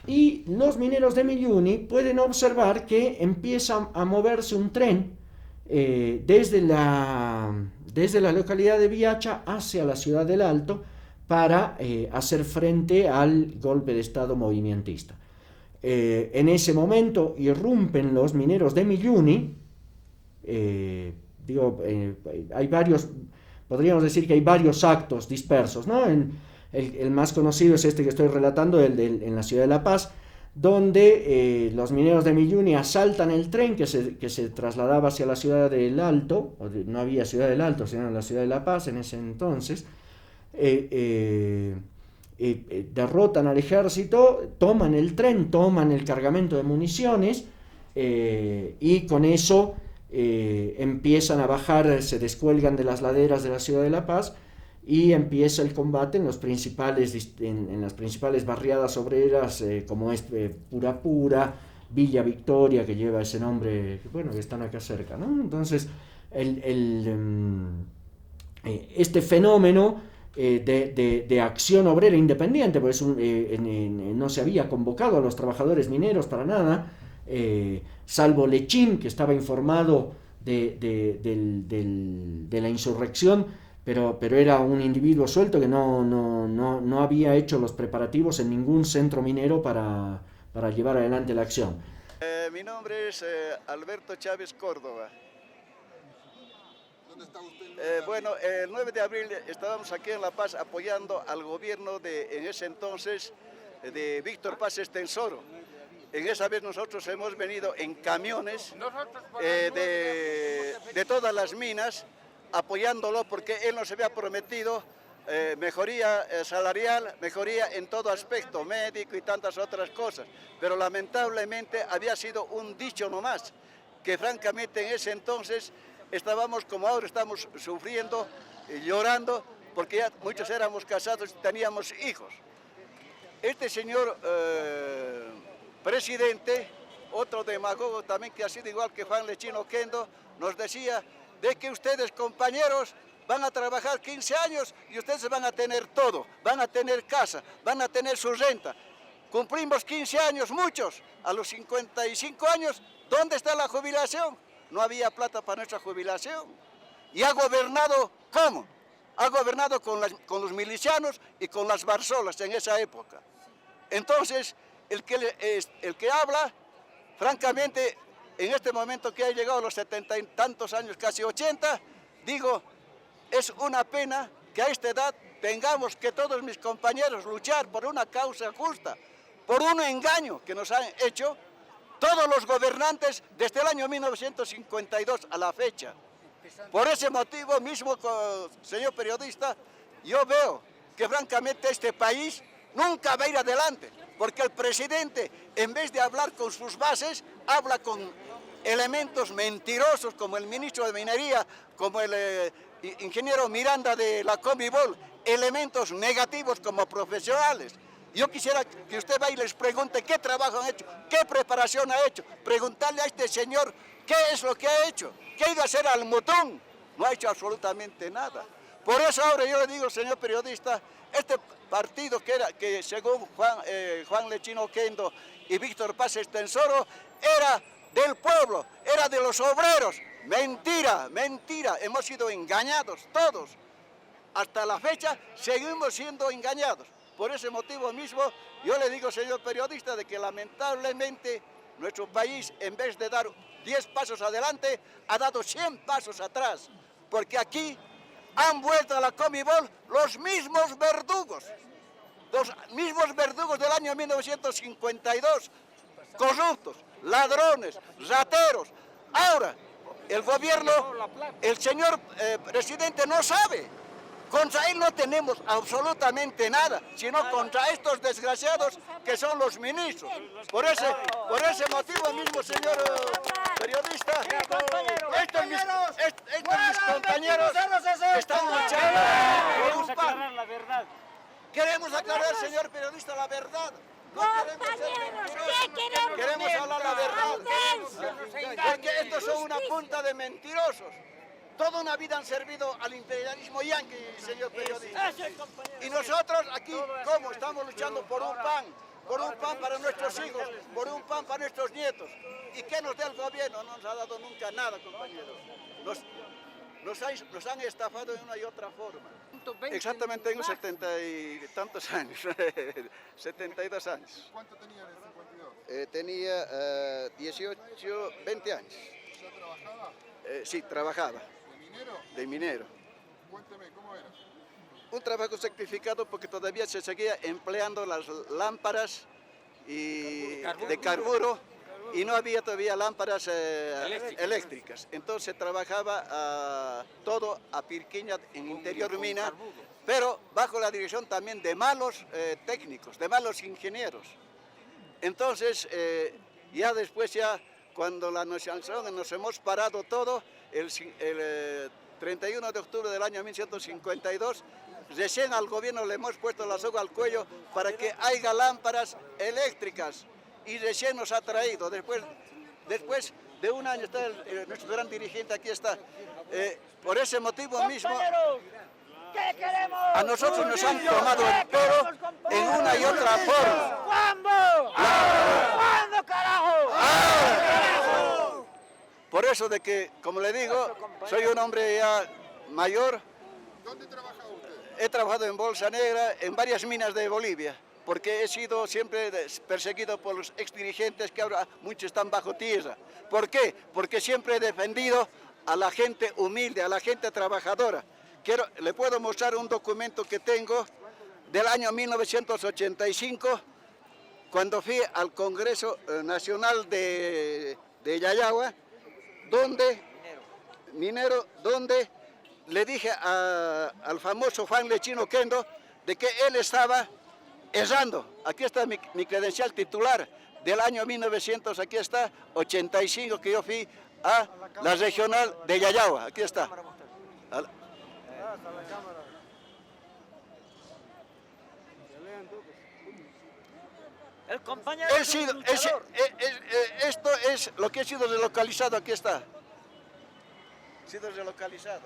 Y los mineros de Milluni pueden observar que empieza a moverse un tren desde la localidad de Viacha hacia la ciudad del Alto para hacer frente al golpe de Estado movimentista. En ese momento irrumpen los mineros de Milluni, hay varios, podríamos decir que hay varios actos dispersos, ¿no? El más conocido es este que estoy relatando, en la ciudad de La Paz, donde los mineros de Milluni asaltan el tren que se trasladaba hacia la ciudad del Alto, no había ciudad del Alto, sino la ciudad de La Paz en ese entonces, derrotan al ejército, toman el tren, toman el cargamento de municiones y con eso empiezan a bajar, se descuelgan de las laderas de la ciudad de La Paz y empieza el combate en las principales barriadas obreras como es Pura, Villa Victoria, que lleva ese nombre, que están acá cerca, ¿no? Entonces este fenómeno de acción obrera independiente, pues no se había convocado a los trabajadores mineros para nada, salvo Lechín, que estaba informado de la insurrección, pero era un individuo suelto que no había hecho los preparativos en ningún centro minero para llevar adelante la acción. Mi nombre es Alberto Chávez Córdoba. ¿Dónde está usted? Bueno, el 9 de abril estábamos aquí en La Paz apoyando al gobierno en ese entonces de Víctor Paz Estenssoro. En esa vez nosotros hemos venido en camiones de todas las minas apoyándolo porque él nos había prometido mejoría salarial, mejoría en todo aspecto, médico y tantas otras cosas. Pero lamentablemente había sido un dicho nomás, que francamente en ese entonces estábamos como ahora estamos sufriendo, llorando, porque ya muchos éramos casados y teníamos hijos. Este señor presidente, otro demagogo también que ha sido igual que Juan Lechín Oquendo, nos decía de que ustedes, compañeros, van a trabajar 15 años y ustedes van a tener todo, van a tener casa, van a tener su renta. Cumplimos 15 años, muchos, a los 55 años, ¿dónde está la jubilación? No había plata para nuestra jubilación. Y ha gobernado, ¿cómo? Ha gobernado con los milicianos y con las barzolas en esa época. Entonces, el que habla, francamente, en este momento que ha llegado a los 70 y tantos años, casi 80, digo, es una pena que a esta edad tengamos que todos mis compañeros luchar por una causa justa, por un engaño que nos han hecho todos los gobernantes desde el año 1952 a la fecha. Por ese motivo mismo, señor periodista, yo veo que francamente este país nunca va a ir adelante, porque el presidente, en vez de hablar con sus bases, habla con elementos mentirosos como el ministro de Minería, como el ingeniero Miranda de la Comibol, elementos negativos como profesionales. Yo quisiera que usted vaya y les pregunte qué trabajo han hecho, qué preparación ha hecho, preguntarle a este señor qué es lo que ha hecho, qué ha ido a hacer al Mutún, no ha hecho absolutamente nada. Por eso ahora yo le digo, señor periodista, este partido que según Juan Lechino Oquendo y Víctor Paz Estenssoro era del pueblo, era de los obreros. Mentira, mentira, hemos sido engañados todos. Hasta la fecha seguimos siendo engañados. Por ese motivo mismo, yo le digo, señor periodista, de que lamentablemente nuestro país, en vez de dar 10 pasos adelante, ha dado 100 pasos atrás. Porque aquí han vuelto a la Comebol los mismos verdugos del año 1952, corruptos, ladrones, rateros. Ahora, el gobierno, el señor presidente no sabe. Contra él no tenemos absolutamente nada, sino contra estos desgraciados que son los ministros. Por ese motivo mismo, señor periodista, estos mis compañeros están luchando por un pan. Queremos aclarar, señor periodista, la verdad. No queremos hablar la verdad. Porque estos son una punta de mentirosos. Toda una vida han servido al imperialismo yanqui, señor periodista. Y nosotros aquí, ¿cómo? Estamos luchando por un pan para nuestros hijos, por un pan para nuestros nietos. ¿Y qué nos da el gobierno? No nos ha dado nunca nada, compañeros. Nos han estafado de una y otra forma. Exactamente, tengo 70 y tantos años, 72 años. ¿Cuánto tenía en el 52? Tenía 18, 20 años. ¿Ya trabajaba? Sí, trabajaba. ¿De minero? De minero. Cuénteme, ¿cómo era? Un trabajo sacrificado porque todavía se seguía empleando las lámparas de carburo y no había todavía lámparas eléctricas. Entonces trabajaba todo a pirquiña en interior mina, pero bajo la dirección también de malos técnicos, de malos ingenieros. Entonces, ya después, cuando la nacionalización nos hemos parado todo, el 31 de octubre del año 1952, recién al gobierno le hemos puesto la soga al cuello para que haya lámparas eléctricas y recién nos ha traído. Después de un año está nuestro gran dirigente, aquí está. Por ese motivo mismo, a nosotros nos han tomado el pelo en una y otra forma. ¿Cuándo? ¿Cuándo, carajo? Por eso de que, como le digo, soy un hombre ya mayor. ¿Dónde trabaja usted? He trabajado en Bolsa Negra, en varias minas de Bolivia, porque he sido siempre perseguido por los exdirigentes que ahora muchos están bajo tierra. ¿Por qué? Porque siempre he defendido a la gente humilde, a la gente trabajadora. Le puedo mostrar un documento que tengo del año 1985, cuando fui al Congreso Nacional de Yayagua, donde le dije al famoso Juan Lechino Oquendo de que él estaba errando. Aquí está mi credencial titular del año 1985, que yo fui a la regional de Yayagua. Aquí está. El compañero esto es lo que ha sido relocalizado, aquí está. Ha sido relocalizado.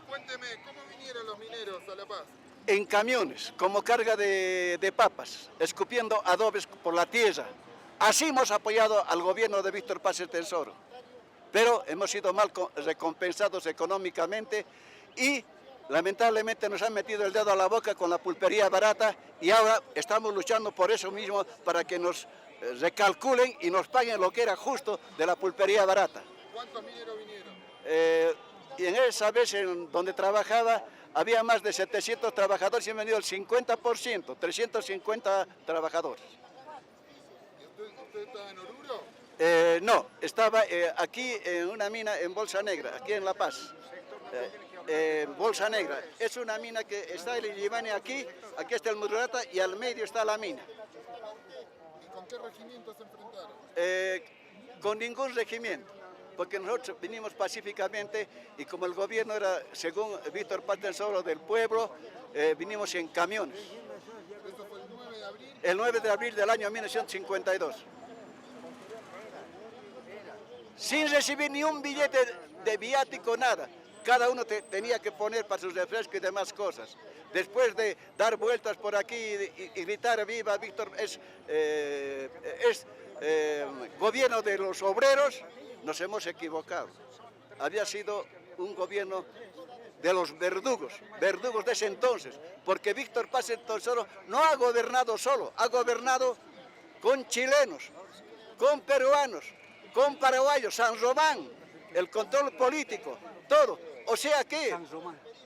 Cuénteme, ¿cómo vinieron los mineros a La Paz? En camiones, como carga de papas, escupiendo adobes por la tierra. Así hemos apoyado al gobierno de Víctor Paz Estenssoro. Pero hemos sido mal recompensados económicamente y lamentablemente nos han metido el dedo a la boca con la pulpería barata y ahora estamos luchando por eso mismo, para que nos recalculen y nos paguen lo que era justo de la pulpería barata. ¿Cuántos mineros vinieron? Y en esa vez en donde trabajaba había más de 700 trabajadores y han venido el 50%, 350 trabajadores. ¿Y usted estaba en Oruro? No, estaba aquí en una mina en Bolsa Negra, aquí en La Paz. Bolsa Negra, es una mina que está el Illibane aquí está el Mururata y al medio está la mina. ¿Y con qué regimiento se enfrentaron? Con ningún regimiento, porque nosotros vinimos pacíficamente y como el gobierno era, según Víctor Paz Estenssoro, del pueblo, vinimos en camiones. ¿Eso fue el 9 de abril? El 9 de abril del año 1952. Sin recibir ni un billete de viático, nada. Cada uno tenía que poner para sus refrescos y demás cosas. Después de dar vueltas por aquí y gritar viva Víctor, es gobierno de los obreros, nos hemos equivocado. Había sido un gobierno de los verdugos de ese entonces, porque Víctor Paz Tesoro no ha gobernado solo, ha gobernado con chilenos, con peruanos, con paraguayos, San Román, el control político, todo. O sea que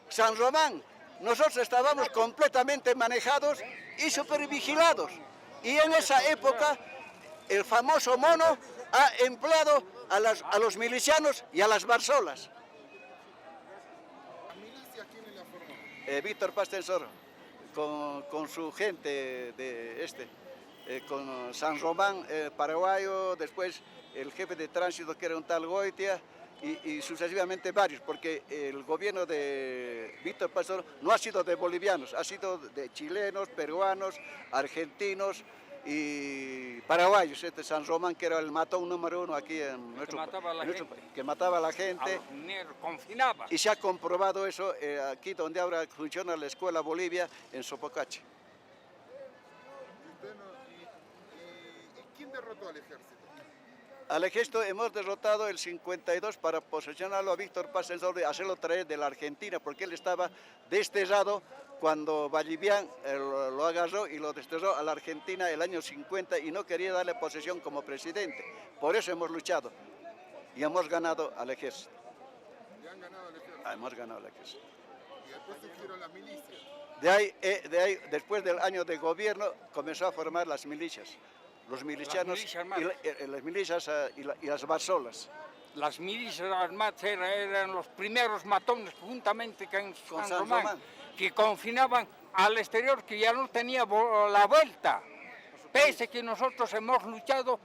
San Román, nosotros estábamos completamente manejados y supervigilados. Y en esa época el famoso mono ha empleado a los milicianos y a las barzolas. Víctor Paz Tesoro, con su gente con San Román, paraguayo, después el jefe de tránsito que era un tal Goitia y sucesivamente varios, porque el gobierno de Víctor Paz Tesoro no ha sido de bolivianos, ha sido de chilenos, peruanos, argentinos y paraguayos. San Román, que era el matón número 1 aquí en nuestro país, que mataba a la gente, confinaba. Y se ha comprobado eso aquí donde ahora funciona la Escuela Bolivia en Sopocachi. ¿Y quién derrotó al ejército? Al ejército hemos derrotado el 52 para posesionarlo a Víctor Paz Tesoro y hacerlo traer de la Argentina, porque él estaba desterrado cuando Vallivian lo agarró y lo desterró a la Argentina el año 50 y no quería darle posesión como presidente. Por eso hemos luchado y hemos ganado al ejército. ¿Le han ganado al ejército? Hemos ganado al ejército. Y después surgieron las milicias. De ahí, después del año de gobierno, comenzó a formar las milicias. Los milicianos las milicias y las barzolas. Las milicias armadas eran los primeros matones juntamente con San Román, que confinaban al exterior, que ya no tenía la vuelta. Pese que nosotros hemos luchado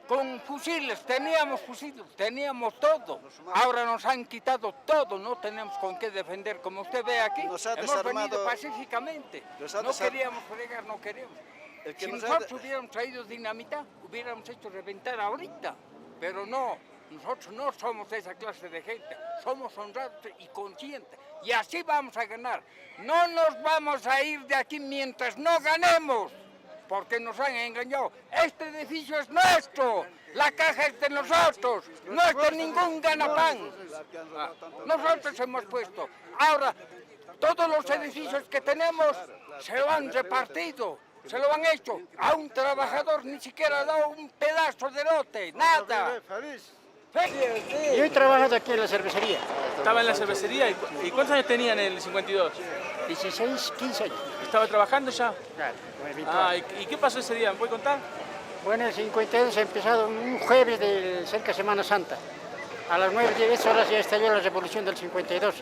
con fusiles, teníamos todo. Ahora nos han quitado todo, no tenemos con qué defender. Como usted ve aquí, hemos venido pacíficamente. No queríamos fregar, no queríamos. Si nosotros hubiéramos traído dinamita, hubiéramos hecho reventar ahorita. Pero no, nosotros no somos esa clase de gente, somos honrados y conscientes. Y así vamos a ganar. No nos vamos a ir de aquí mientras no ganemos, porque nos han engañado. Este edificio es nuestro, la caja es de nosotros, no es de ningún ganapán. Nosotros hemos puesto. Ahora, todos los edificios que tenemos se lo han repartido. Se lo han hecho. A un trabajador ni siquiera ha dado un pedazo de lote, nada. Yo he trabajado aquí en la cervecería. ¿Estaba en la cervecería? ¿Y cuántos años tenía en el 52? 16, 15 años. ¿Estaba trabajando ya? Claro, ¿y qué pasó ese día? ¿Me puede contar? Bueno, el 52 ha empezado un jueves de cerca de Semana Santa. A las 9:10 horas ya estalló la revolución del 52,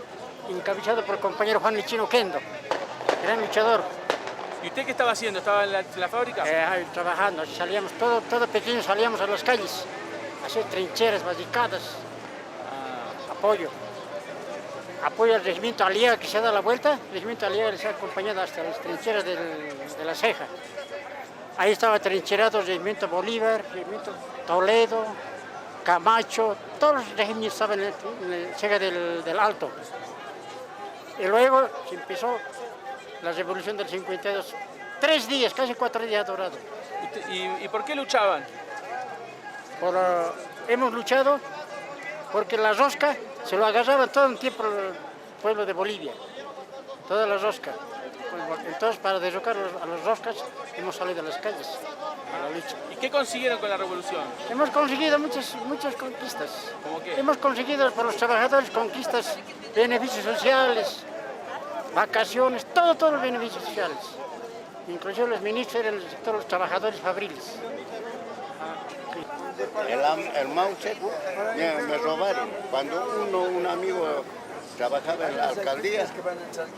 encabezado por el compañero Juan Lichino Kendo, gran luchador. ¿Y usted qué estaba haciendo? ¿Estaba en la fábrica? Trabajando, salíamos todo pequeño, salíamos a las calles, a hacer trincheras, barricadas, apoyo al regimiento Aliaga que se ha dado la vuelta. El regimiento Aliaga les ha acompañado hasta las trincheras de la Ceja. Ahí estaba trincherado el regimiento Bolívar, el regimiento Toledo, Camacho, todos los regimientos estaban en el Ceja del Alto. Y luego se empezó la revolución del 52, 3 días, casi 4 días dorado. ¿Y por qué luchaban? Hemos luchado porque la rosca se lo agarraban todo el tiempo el pueblo de Bolivia, toda la rosca. Entonces, para derrocar a las roscas, hemos salido a las calles a la lucha. ¿Y qué consiguieron con la revolución? Hemos conseguido muchas conquistas. ¿Cómo qué? Hemos conseguido por los trabajadores conquistas, beneficios sociales, vacaciones, todos los beneficios sociales. Incluso los ministros eran todos los trabajadores fabriles. El Mauche me robaron. Cuando un amigo trabajaba en la alcaldía,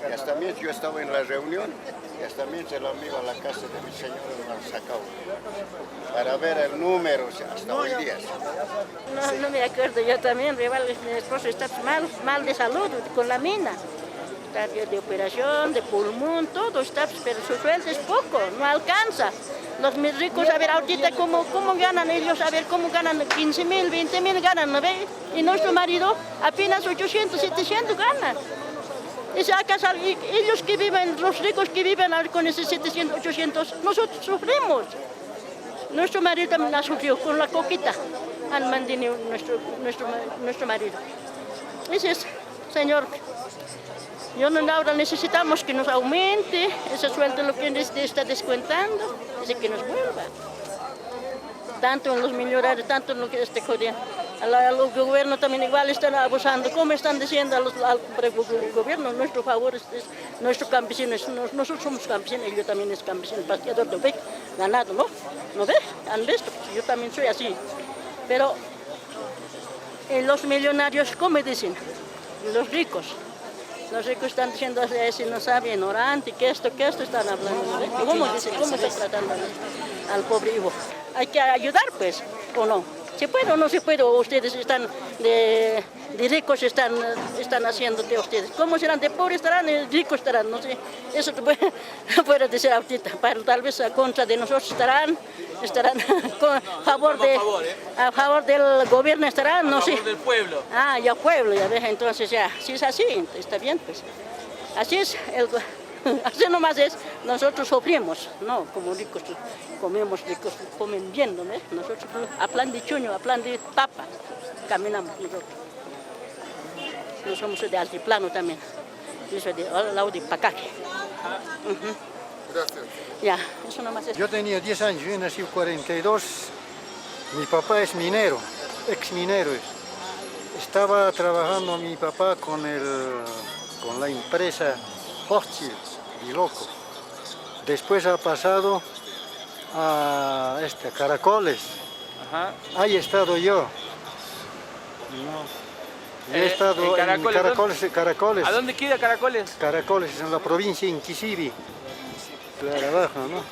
y hasta también yo estaba en la reunión, y hasta también el amigo a la casa de mi señor me lo sacó para ver el número hasta hoy día. No me acuerdo, yo también, mi esposo está mal de salud con la mina. Está de operación, de pulmón, todo está, pero su sueldo es poco, no alcanza. Los muy ricos, a ver, ahorita cómo ganan ellos, a ver, cómo ganan 15.000, 20.000 ganan, ¿no ve? Y nuestro marido apenas 800, 700 ganan. Ellos que viven, los ricos que viven con esos 700, 800, nosotros sufrimos. Nuestro marido también la sufrió con la coquita, han mantenido nuestro marido. Ese es, señor, ahora necesitamos que nos aumente ese sueldo, lo que está descuentando, ese que nos vuelva. Tanto en los millonarios, tanto en lo que esté jodiendo. Los gobiernos también igual están abusando. ¿Cómo están diciendo al gobierno? Nuestro favor es nuestros campesinos. Nosotros somos campesinos, ellos también es campesino, pasteador, ¿no ve? Ganado, ¿no? ¿No ve? ¿Han visto? Yo también soy así. Pero los millonarios, ¿cómo dicen? Los ricos están diciendo así, no sabe, ignorante, que esto están hablando. ¿No? ¿Cómo dicen? ¿Cómo están tratando al pobre Ivo? Hay que ayudar, pues, ¿o no? ¿Se puede o no se puede? ¿O ustedes están de ricos están haciendo de ustedes? ¿Cómo serán? ¿De pobres estarán? ¿De ricos estarán? No sé. Eso puede decir ahorita. Tal vez a contra de nosotros estarán a favor del gobierno estarán, no sé. A favor del pueblo. Ya pueblo, ya ves. Entonces ya, si es así, está bien, pues. Así es así nomás es, nosotros sufrimos, ¿no? Como ricos comemos, ricos comen bien, ¿no? Nosotros a plan de chuño, a plan de papa, caminamos nosotros. No somos de altiplano también, yo soy de lado de Pacaque. Gracias. Ya, eso nomás es. Yo tenía 10 años, yo nací en 42, mi papá es minero, ex minero. Estaba trabajando mi papá con la empresa Hochschild y Loco. Después ha pasado a Caracoles. Ajá. Ahí he estado yo. He estado en Caracoles. ¿A dónde queda Caracoles? Caracoles, en la provincia de Inquisibi, claro, abajo, ¿no?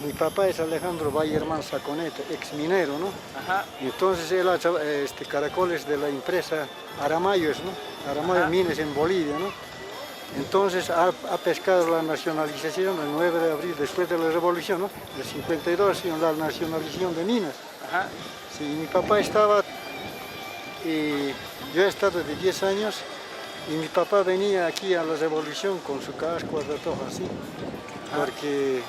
Mi papá es Alejandro Bayerman Saconeta, ex minero, ¿no? Ajá. Entonces él ha Caracoles de la empresa Aramayos, ¿no? Aramayo Minas en Bolivia, ¿no? Entonces ha pescado la nacionalización el 9 de abril, después de la revolución, ¿no? El 52, la nacionalización de Minas. Ajá. Sí, mi papá estaba, y yo he estado de 10 años, y mi papá venía aquí a la revolución con su casco de todo así, porque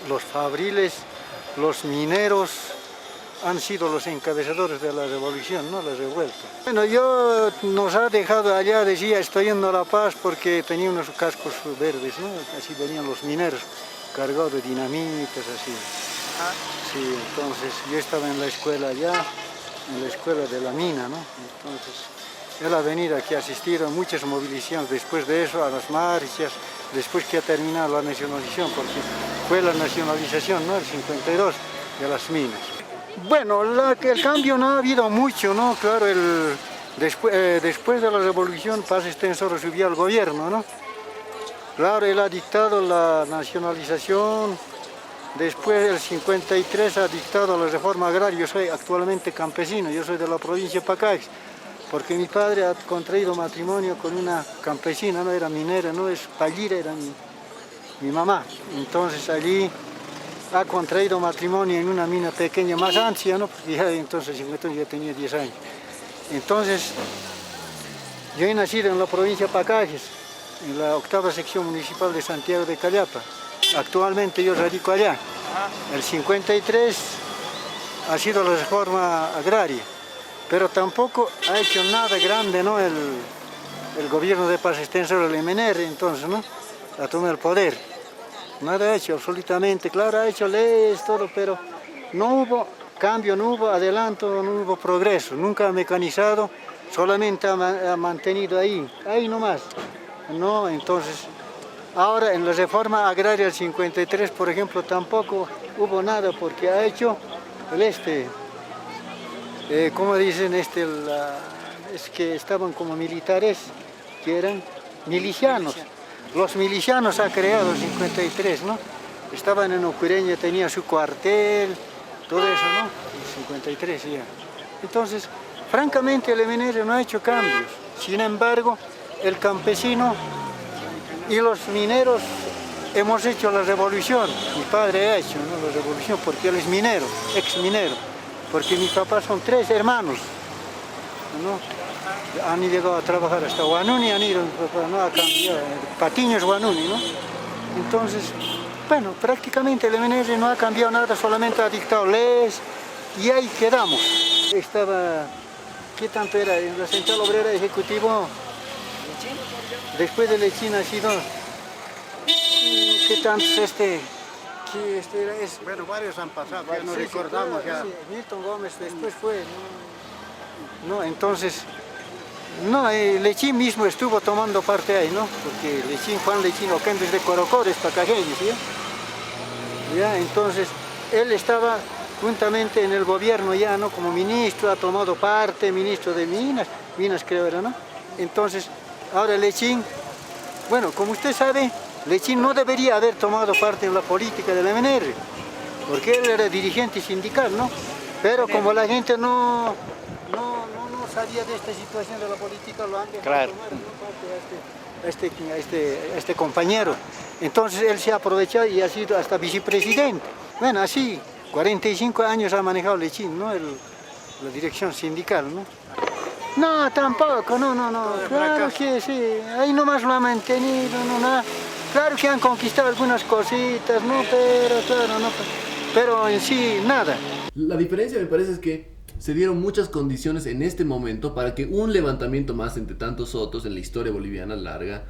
los fabriles, los mineros han sido los encabezadores de la revolución, ¿no? La revuelta. Bueno, nos ha dejado allá, decía, estoy yendo a La Paz porque tenía unos cascos verdes, ¿no? Así venían los mineros, cargados de dinamitas, así. Sí, entonces yo estaba en la escuela allá, en la escuela de la mina, ¿no? Entonces, él ha venido aquí a asistir a muchas movilizaciones, después de eso a las marchas, después que ha terminado la nacionalización, porque fue la nacionalización, ¿no? El 52 de las minas. Bueno, el cambio no ha habido mucho, ¿no? Claro, después de la revolución Paz Estenssoro subió al gobierno, ¿no? Claro, él ha dictado la nacionalización, después el 53 ha dictado la reforma agraria. Yo soy actualmente campesino, yo soy de la provincia de Pacaix, porque mi padre ha contraído matrimonio con una campesina, no era minera, no es pallira, era mi mamá. Entonces allí ha contraído matrimonio en una mina pequeña, más ancha, ¿no? Porque ya entonces yo tenía 10 años. Entonces, yo he nacido en la provincia de Pacajes, en la 8ª sección municipal de Santiago de Callapa. Actualmente yo radico allá. El 53 ha sido la reforma agraria, pero tampoco ha hecho nada grande, ¿no? El gobierno de Paz Estenssoro, el MNR, entonces, ¿no? Ha tomado el poder. Nada ha hecho, absolutamente, claro, ha hecho leyes, todo, pero no hubo cambio, no hubo adelanto, no hubo progreso, nunca ha mecanizado, solamente ha mantenido ahí nomás, no, entonces, ahora en la reforma agraria del 53, por ejemplo, tampoco hubo nada, porque ha hecho ¿cómo dicen? Es que estaban como militares, que eran milicianos. Los milicianos ha creado el 53, ¿no? Estaban en Ocureña, tenía su cuartel, todo eso, ¿no? El 53 ya. Entonces, francamente el MNR no ha hecho cambios. Sin embargo, el campesino y los mineros hemos hecho la revolución, mi padre ha hecho, ¿no?, la revolución, porque él es minero, ex minero, porque mi papá son 3 hermanos, ¿no? Han llegado a trabajar hasta Guanuni, han ido, mi papá, ¿no?, a cambiar, Patiño es Guanuni, ¿no? Entonces, bueno, prácticamente el MNR no ha cambiado nada, solamente ha dictado leyes y ahí quedamos. Estaba, ¿qué tanto era? En la Central Obrera Ejecutivo, después de Lechín ha sido, ¿qué tanto es Bueno, varios han pasado, ya no sí, recordamos sí, ya. sí, Milton Gómez después fue, ¿no? Entonces, no, Lechín mismo estuvo tomando parte ahí, ¿no? Porque Lechín, Juan Lechín Oquendes de Corocores, Pacajeños, ¿sí? Ya, entonces, él estaba juntamente en el gobierno ya, ¿no?, como ministro, ha tomado parte, ministro de Minas creo era, ¿no? Entonces, ahora Lechín, bueno, como usted sabe, Lechín no debería haber tomado parte en la política del MNR, porque él era dirigente sindical, ¿no? Pero como la gente no sabía de esta situación de la política, lo han dejado tomar, ¿no?, a este compañero. Entonces él se ha aprovechado y ha sido hasta vicepresidente. Bueno, así, 45 años ha manejado Lechín, ¿no?, la dirección sindical, ¿no? No, tampoco, no, claro que sí, ahí nomás lo ha mantenido, no, nada. Claro que han conquistado algunas cositas, ¿no?, pero claro, no, pero en sí, nada. La diferencia me parece es que se dieron muchas condiciones en este momento para que un levantamiento más entre tantos otros en la historia boliviana larga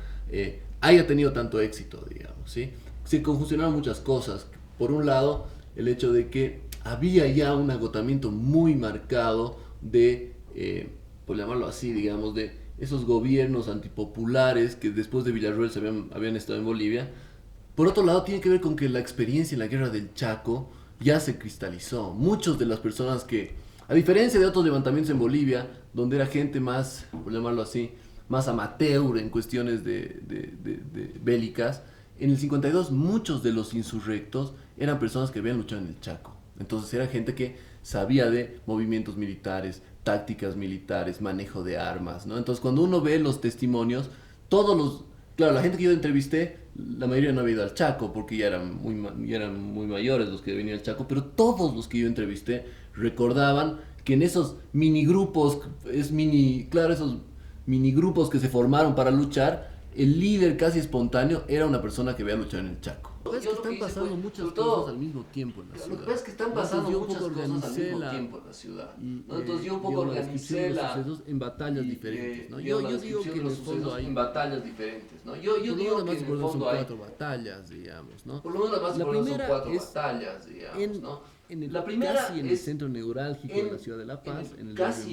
haya tenido tanto éxito, digamos, ¿sí? Se conjuncionaron muchas cosas. Por un lado, el hecho de que había ya un agotamiento muy marcado de, por llamarlo así, digamos, de esos gobiernos antipopulares que después de Villarroel habían estado en Bolivia. Por otro lado, tiene que ver con que la experiencia en la guerra del Chaco ya se cristalizó. Muchas de las personas que, a diferencia de otros levantamientos en Bolivia, donde era gente más, por llamarlo así, más amateur en cuestiones de bélicas, en el 52 muchos de los insurrectos eran personas que habían luchado en el Chaco. Entonces era gente que sabía de movimientos militares, tácticas militares, manejo de armas, ¿no? Entonces cuando uno ve los testimonios, claro, la gente que yo entrevisté, la mayoría no había ido al Chaco, porque ya eran muy mayores los que venían al Chaco, pero todos los que yo entrevisté recordaban que en esos minigrupos, esos minigrupos que se formaron para luchar, el líder casi espontáneo era una persona que había luchado en el Chaco. Lo que pasa es que están pasando muchas cosas al mismo tiempo en la ciudad. Lo que pasa es que están pasando muchas cosas al mismo tiempo en la ciudad. Entonces yo un poco organicé los sucesos en batallas diferentes, ¿no? Yo digo que en el fondo hay... en batallas diferentes, ¿no? Yo digo que en el fondo hay... 4 batallas, digamos, ¿no? Por lo menos más son 4 batallas, digamos, ¿no? La primera casi en el centro neurálgico de la ciudad de La Paz, en el barrio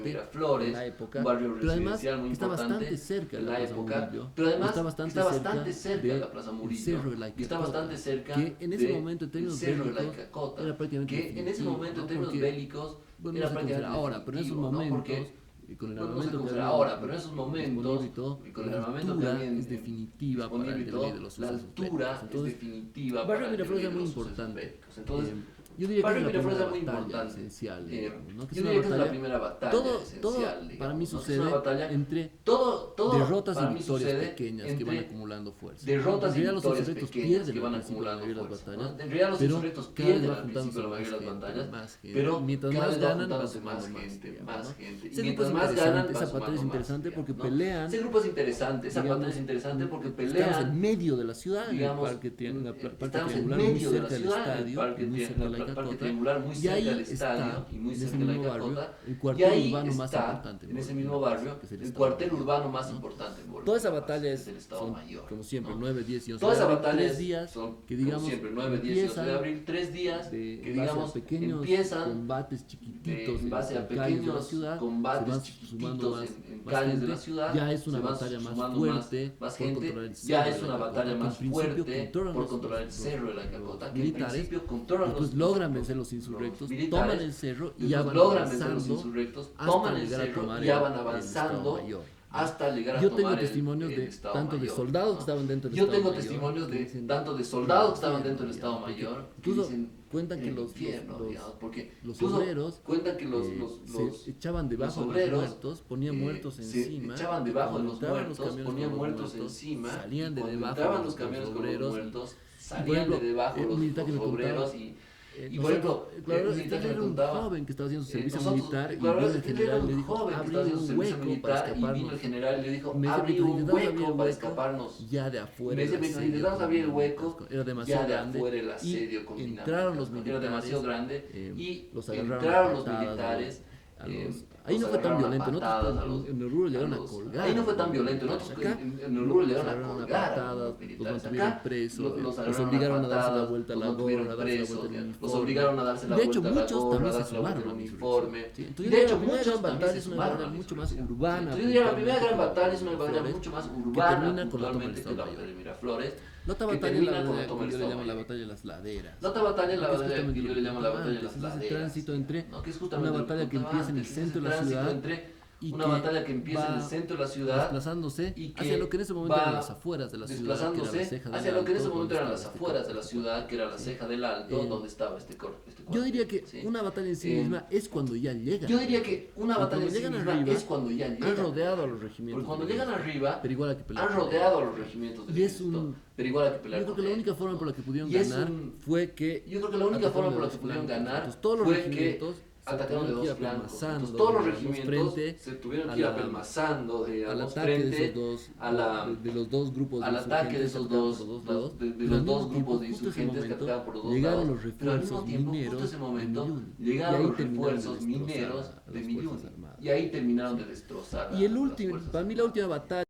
Miraflores, un barrio residencial muy importante en la época, pero además está bastante cerca de la Plaza Murillo, está bastante cerca de la Plaza Murillo, Cerro de la Icacota, que en ese momento en términos bélicos era prácticamente bélicos, bueno, no sé cómo será ahora, pero en esos momentos, con el armamento que ahora, pero en esos momentos, y con el armamento que había es definitiva para el de los la altura es definitiva para el Miraflores es muy importante. Entonces, yo diría que es la primera batalla esencial, digamos, ¿no? Que yo diría que es la primera batalla esencial, digamos, para mí sucede entre derrotas y victorias pequeñas que van acumulando fuerza. Derrotas y victorias pequeñas que van acumulando fuerza. En realidad los insurrectos pierden al principio de la mayoría de las batallas, pero mientras más ganan van sumando más gente. Y mientras más ganan, esa batalla es interesante porque pelean. Ese grupo es interesante, esa batalla es interesante porque pelean. Estamos en medio de la ciudad, en el parque triangular muy cerca del estadio, muy cerca de la Parque triangular muy cerca del estadio y muy cerca de la Icacota, el cuartel urbano más importante en ese mismo barrio, el cuartel urbano más importante en Bolivia. Toda esa batalla es el Estado Mayor, como siempre, 9, 10 y 11 Toda esa de batalla 3 días, son, que digamos, como siempre, 9, 10 y 11 de abril, 3 días que digamos pequeños combates chiquititos en base a pequeños combates chiquititos en calles de la ciudad, ya es una batalla más fuerte, más gente, ya es una batalla más fuerte por controlar el cerro de la Icacota, que en principio controlan los logran vencer los insurrectos, toman el cerro y ya van avanzando hasta llegar a tomar ya van avanzando hasta llegar a Yo tomar tengo testimonios el de Estado tanto de Mayor, soldados ¿no? que estaban dentro del Yo Estado tengo Mayor, testimonios que de dicen, tanto de soldados que estaban dentro del infierno, Estado Mayor que incluso dicen cuentan que el los infierno, digamos, porque los incluso obreros cuentan que se echaban debajo de los obreros, muertos, ponían muertos encima, se echaban debajo de cuando los entraban muertos, camiones ponían con los muertos encima, salían y de cuando debajo entraban de los camiones con los obreros, muertos, por salían ejemplo, de debajo un los militar que me obreros contaba, y por ejemplo, claro, un militar que me era un contaba, joven que estaba haciendo su servicio nosotros, militar y claro, vino el él era general y un le dijo, joven que abrí estaba haciendo un su servicio hueco para militar y escaparnos. vino el general y le dijo, Me dice, abrí "Mientras un intentamos abrir hueco el para hueco, escaparnos. ya de afuera Me dice, el mientras asedio intentamos abrir el combinado, hueco, era demasiado ya de grande, afuera el y asedio combinado. entraron los Era militares, demasiado grande y los agarraron entraron a los patadas, militares. ahí no fue tan violento, en el rubro en llegaron a colgar. Ahí no fue tan violento, ¿no? Acá En el rubro llegaron a agarraron colgar. patadas, los mantuvieron presos, los agarraron obligaron a darse la patadas, vuelta a los la mantuvieron gorra, a darse la presos, vuelta al los uniforme. obligaron a darse la De hecho, vuelta a la muchos gorra, a también se darse la vuelta sumaron al a la uniforme. insurrección. Y Entonces, de hecho, la primera muchos gran también batalla se es una sumaron a batalla la mucho más insurrección. urbana. Yo diría, la primera gran puntualmente, batalla es una batalla Miraflores, mucho más que urbana, termina con la toma del puntualmente, que Estado la Mayor. batalla de Miraflores, La otra que batalla es termina la con la que toma yo del le Estado llamo la Mayor. batalla de las laderas. La otra batalla es la Que es batalla justamente que yo lo le llamo la batalla de antes, las es ese laderas. tránsito entre ¿no? Que es una justamente lo batalla que contaba empieza en el antes, centro de la tránsito ciudad entre y una que batalla que empieza en el va centro de la ciudad desplazándose y que hacia lo que en ese momento eran va las afueras de la ciudad, que era la desplazándose ceja del hacia lo que en ese Alto, momento donde eran las estaba afueras de la cuartel. ciudad, que era la ceja del Alto, donde estaba este cuartel. Yo diría que una batalla en sí misma es cuando ya llegan. Yo diría que una batalla en sí llegan misma arriba, es cuando ya llegan. han rodeado a los regimientos. Porque cuando llegan arriba, pero igual hay que pelear. han rodeado a los regimientos del Y es ejército, pero igual hay que pelear yo creo con que la ellos, única forma por la que pudieron Y es ganar un- fue que Yo creo que la única atacaron forma de por la dos que pudieron flancos. ganar Entonces, todos los fue que regimientos atacaron de se tuvieron que ir dos flancos. apelmazando, Entonces, todos los digamos, regimientos frente se tuvieron a que ir la- apelmazando al digamos, ataque de frente esos dos, a la, de los dos grupos al de ataque de insurgentes esos que atacaban dos, por los lados. de Pero los al dos mismo grupos tiempo, de justo ese insurgentes que momento, atacaban por los dos llegaron lados. los Pero al refuerzos mismo tiempo, justo mineros ese momento, de Millún. llegaron Y ahí los terminaron de refuerzos destrozar mineros a de las Millún. Fuerzas Armadas. Y ahí terminaron de destrozar Y el a las último, Fuerzas para mí la última batalla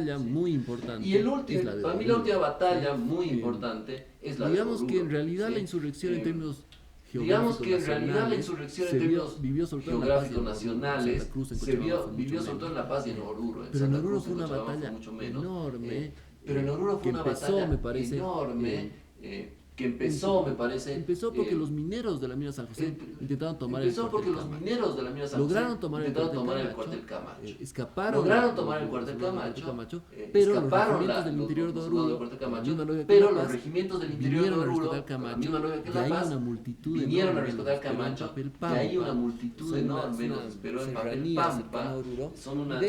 batalla muy importante Y es la de para mí la última batalla muy importante es la de digamos Oruro. que en realidad la insurrección en términos geográficos vivió sobre todo en La Paz y en nacionales Santa Cruz, en vivió sobre todo en La Paz y en Oruro. Pero en Oruro fue una batalla enorme, que empezó, me parece, empezó porque los mineros de la mina San José intentaron tomar el lograron tomar el cuartel Camacho, escaparon, lograron tomar el cuartel Camacho, pero los regimientos del interior de Oruro, vinieron a rescatar Camacho, y hay una multitud enorme nos esperó en Papel Pampa, son unas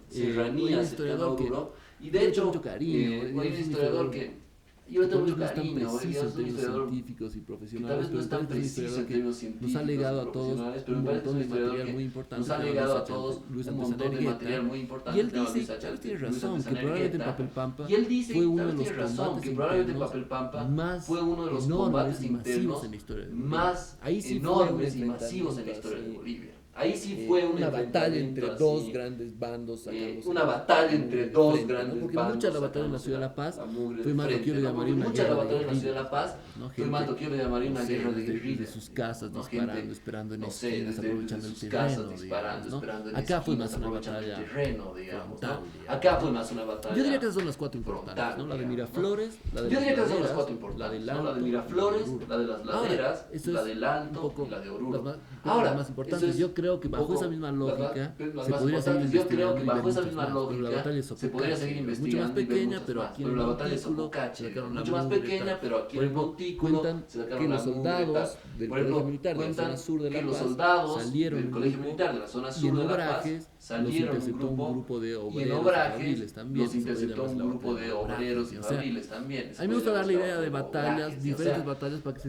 serranías en Oruro, y de hecho, hay un historiador que yo le tengo mucho cariño, digamos, un historiador científicos y profesionales, pero tal vez no es tan preciso en términos científicos, nos ha legado a todos un montón de material muy importante. Nos ha legado a todos un montón de material muy importante. Y él dice, Chávez tiene razón, que probablemente en Papel Pampa fue uno de los combates internos más enormes y masivos en la historia de Bolivia. Ahí sí fue una batalla entre dos grandes bandos. Una batalla entre dos grandes porque bandos. Mucha de la batalla en la ciudad de La Paz fue más lo que yo le llamaría una guerra de guerrillas. De sus casas disparando, esperando en esquinas, aprovechando el terreno. Acá fue más una batalla frontal. Acá fue más una batalla. Yo diría que esas son las cuatro importantes, ¿no? La de Miraflores, la de Miraflores, la de las laderas, la del Alto y la de Oruro. Ahora, las más importantes, yo creo que bajo esa misma lógica se podría seguir investigando la batalla de Sopocachi, mucho más pequeña, pero aquí en el Montículo sacaron mucho más pequeña, pero aquí en el Montículo cuentan que los soldados del Colegio Militar de la zona sur de La Paz salieron en y en Obrajes los interceptó un grupo de obreros y fabriles también. A mí me gusta dar la idea de batallas, diferentes batallas para que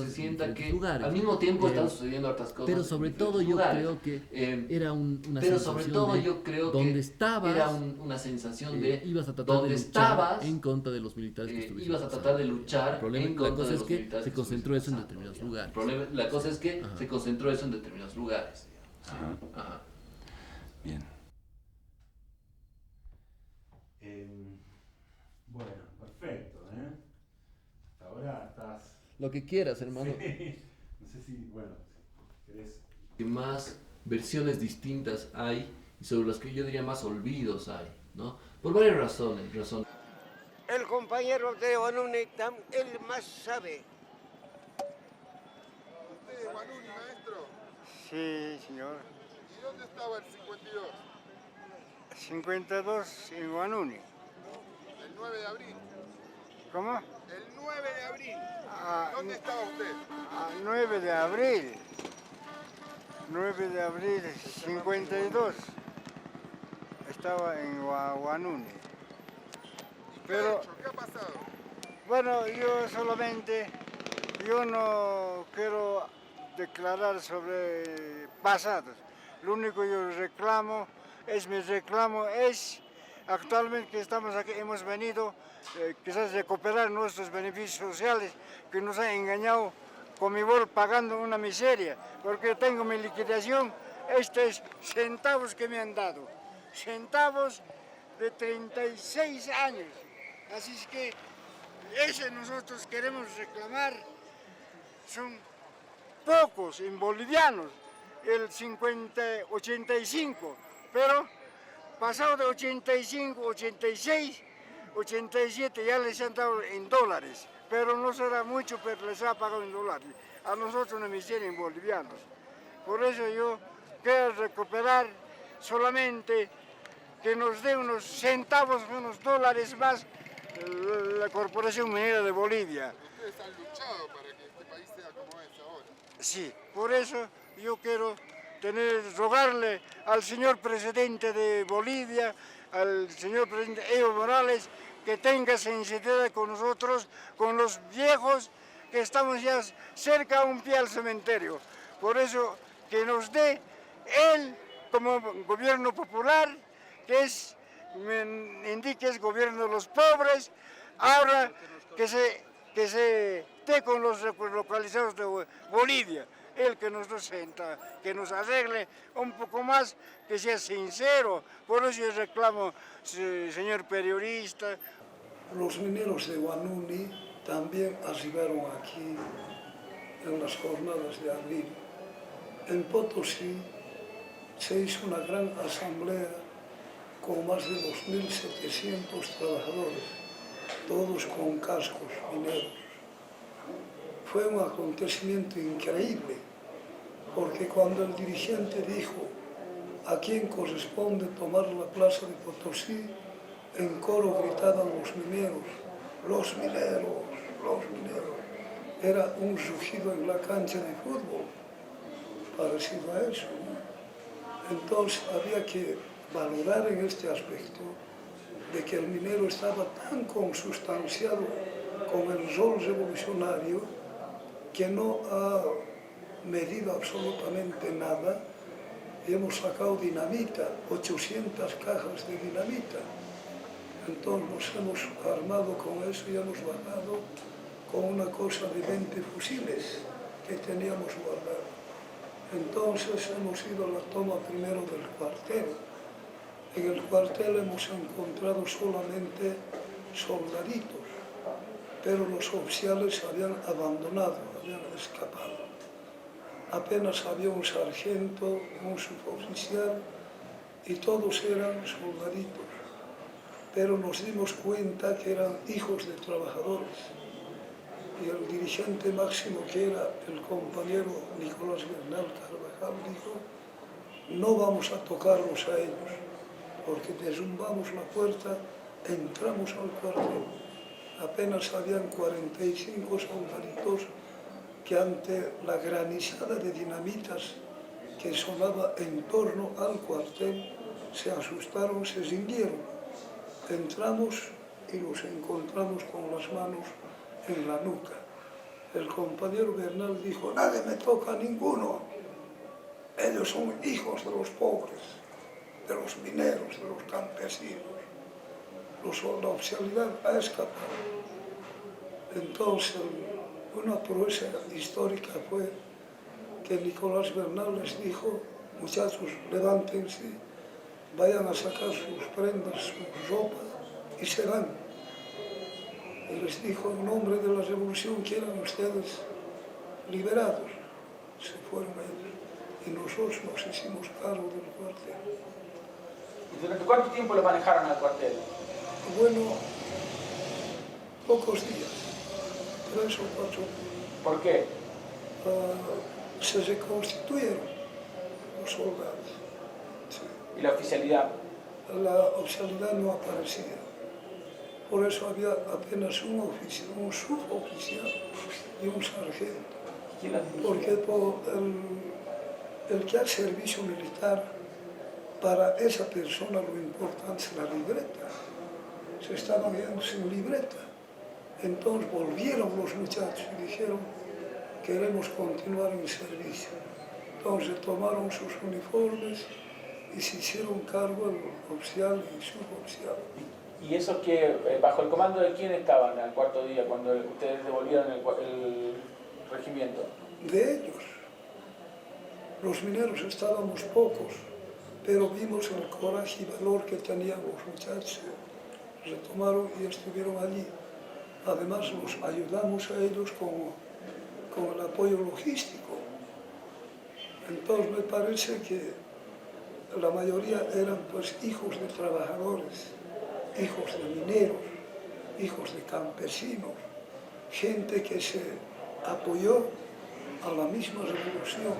se sienta que al mismo tiempo están sucediendo otras cosas. Pero sobre todo yo creo que era una sensación de donde estabas, era una sensación de ibas a tratar de luchar en contra de los militares que estuvieron. Ibas a tratar de luchar en contra de los militares. Se concentró eso en determinados lugares. La cosa es que se concentró eso en determinados lugares. Ajá. Bien. Bueno, perfecto, Hasta ahora estás... Lo que quieras, hermano. Sí. No sé si, bueno, querés... ¿Qué más versiones distintas hay y sobre las que yo diría más olvidos hay, ¿no? Por varias razones. El compañero de Guanuni, él más sabe. ¿Usted es Guanuni, maestro? Sí, señor. ¿Y dónde estaba el 52? 52 en Guanuni. El 9 de abril. ¿Cómo? El 9 de abril. ¿Dónde estaba usted? 9 de abril. 9 de abril 52. Estaba en Guanuni. Pero, ¿qué ha pasado? Bueno, yo no quiero declarar sobre pasados. Lo único que yo reclamo es actualmente que estamos aquí, hemos venido quizás recuperar nuestros beneficios sociales que nos han engañado con mi bol pagando una miseria, porque tengo mi liquidación, estos centavos que me han dado, centavos de 36 años. Así es que ese nosotros queremos reclamar, son pocos en bolivianos, el 85, pero pasado de 85, 86, 87 ya les han dado en dólares, pero no será mucho, pero les ha pagado en dólares. A nosotros nos hicieron en bolivianos. Por eso yo quiero recuperar solamente que nos dé unos centavos, unos dólares más la Corporación Minera de Bolivia. Ustedes han luchado para que este país sea como es ahora. Sí, por eso yo quiero rogarle al señor presidente de Bolivia, al señor presidente Evo Morales, que tenga sensibilidad con nosotros, con los viejos que estamos ya cerca a un pie al cementerio. Por eso que nos dé él como gobierno popular, que es, me indique, es gobierno de los pobres, ahora que se esté con los localizados de Bolivia, el que nos representa, que nos arregle un poco más, que sea sincero. Por eso yo reclamo, señor periodista. Los mineros de Huanuni también arribaron aquí en las jornadas de abril. En Potosí se hizo una gran asamblea con más de 2.700 trabajadores, todos con cascos mineros. Fue un acontecimiento increíble, porque cuando el dirigente dijo a quién corresponde tomar la plaza de Potosí, en coro gritaban los mineros, los mineros, los mineros. Era un rugido en la cancha de fútbol, parecido a eso, ¿no? Entonces había que valorar en este aspecto de que el minero estaba tan consustanciado con el rol revolucionario que no ha medido absolutamente nada y hemos sacado dinamita, 800 cajas de dinamita. Entonces nos hemos armado con eso y hemos bajado con una cosa de 20 fusiles que teníamos guardados. Entonces hemos ido a la toma primero del cuartel. En el cuartel hemos encontrado solamente soldaditos, pero los oficiales habían abandonado, habían escapado. Apenas había un sargento, un suboficial y todos eran soldaditos. Pero nos dimos cuenta que eran hijos de trabajadores. Y el dirigente máximo, que era el compañero Nicolás Bernal Carvajal, dijo: no vamos a tocarlos a ellos, porque derrumbamos la puerta, entramos al cuartel. Apenas habían 45 soldaditos que ante la granizada de dinamitas que sonaba en torno al cuartel, se asustaron, se rindieron. Entramos y los encontramos con las manos en la nuca. El compañero Bernal dijo: nadie me toca a ninguno. Ellos son hijos de los pobres, de los mineros, de los campesinos. La oficialidad ha escapado. Entonces, una proeza histórica fue que Nicolás Bernal les dijo: muchachos, levántense, vayan a sacar sus prendas, su ropa y se van. Y les dijo en nombre de la revolución que eran ustedes liberados. Se fueron ellos y nosotros nos hicimos cargo del cuartel. ¿Y durante cuánto tiempo lo manejaron al cuartel? Bueno, pocos días, 3 o 4. ¿Por qué? Se reconstituyeron los soldados. Sí. ¿Y la oficialidad? La oficialidad no aparecía. Por eso había apenas un oficial, un suboficial y un sargento. Porque el que hace servicio militar, para esa persona lo importante es la libreta. Se estaban yendo sin libreta. Entonces volvieron los muchachos y dijeron: queremos continuar en servicio. Entonces tomaron sus uniformes y se hicieron cargo el oficial y suboficial. ¿Y eso que bajo el comando de quién estaban al cuarto día cuando ustedes devolvieron el regimiento? De ellos. Los mineros estábamos pocos, pero vimos el coraje y valor que tenían los muchachos. Retomaron y estuvieron allí. Además, los ayudamos a ellos con el apoyo logístico. Entonces me parece que la mayoría eran pues hijos de trabajadores, hijos de mineros, hijos de campesinos, gente que se apoyó a la misma revolución.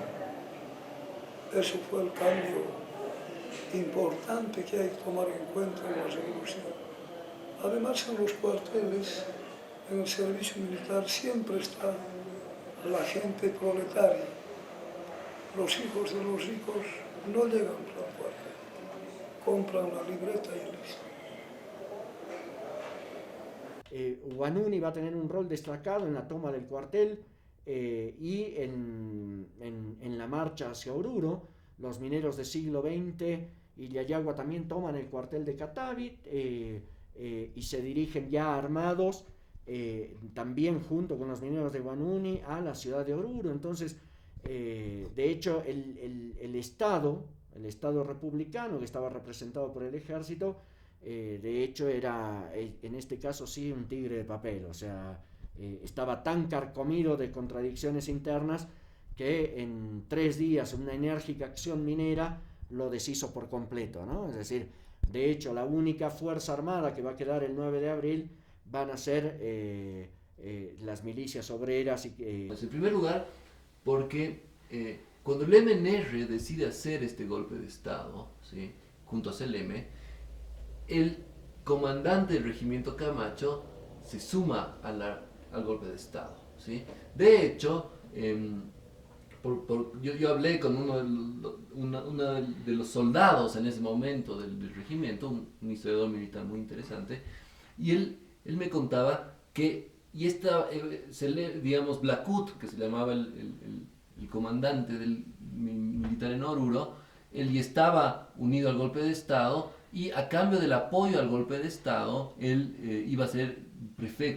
Eso fue el cambio importante que hay que tomar en cuenta en la revolución. Además, en los cuarteles, en el servicio militar, siempre está la gente proletaria. Los hijos de los ricos no llegan al cuartel, compran la libreta y listo. Huanuni va a tener un rol destacado en la toma del cuartel y en la marcha hacia Oruro. Los mineros del siglo XX y Yayagua también toman el cuartel de Catavi y se dirigen ya armados también junto con los mineros de Huanuni a la ciudad de Oruro. Entonces, de hecho, el Estado republicano, que estaba representado por el ejército, de hecho era, en este caso sí, un tigre de papel. O sea, estaba tan carcomido de contradicciones internas que en 3 días una enérgica acción minera lo deshizo por completo, ¿no? Es decir, de hecho, la única fuerza armada que va a quedar el 9 de abril van a ser las milicias obreras. En primer lugar, porque cuando el MNR decide hacer este golpe de Estado, ¿sí?, junto a CLM, el comandante del regimiento Camacho se suma al golpe de Estado, ¿sí? De hecho, yo hablé con uno de los soldados en ese momento del regimiento, un historiador militar muy interesante, y él me contaba que, digamos, Blackwood, que se llamaba el comandante del militar en Oruro, él ya estaba unido al golpe de Estado, y a cambio del apoyo al golpe de Estado, él iba a ser prefecto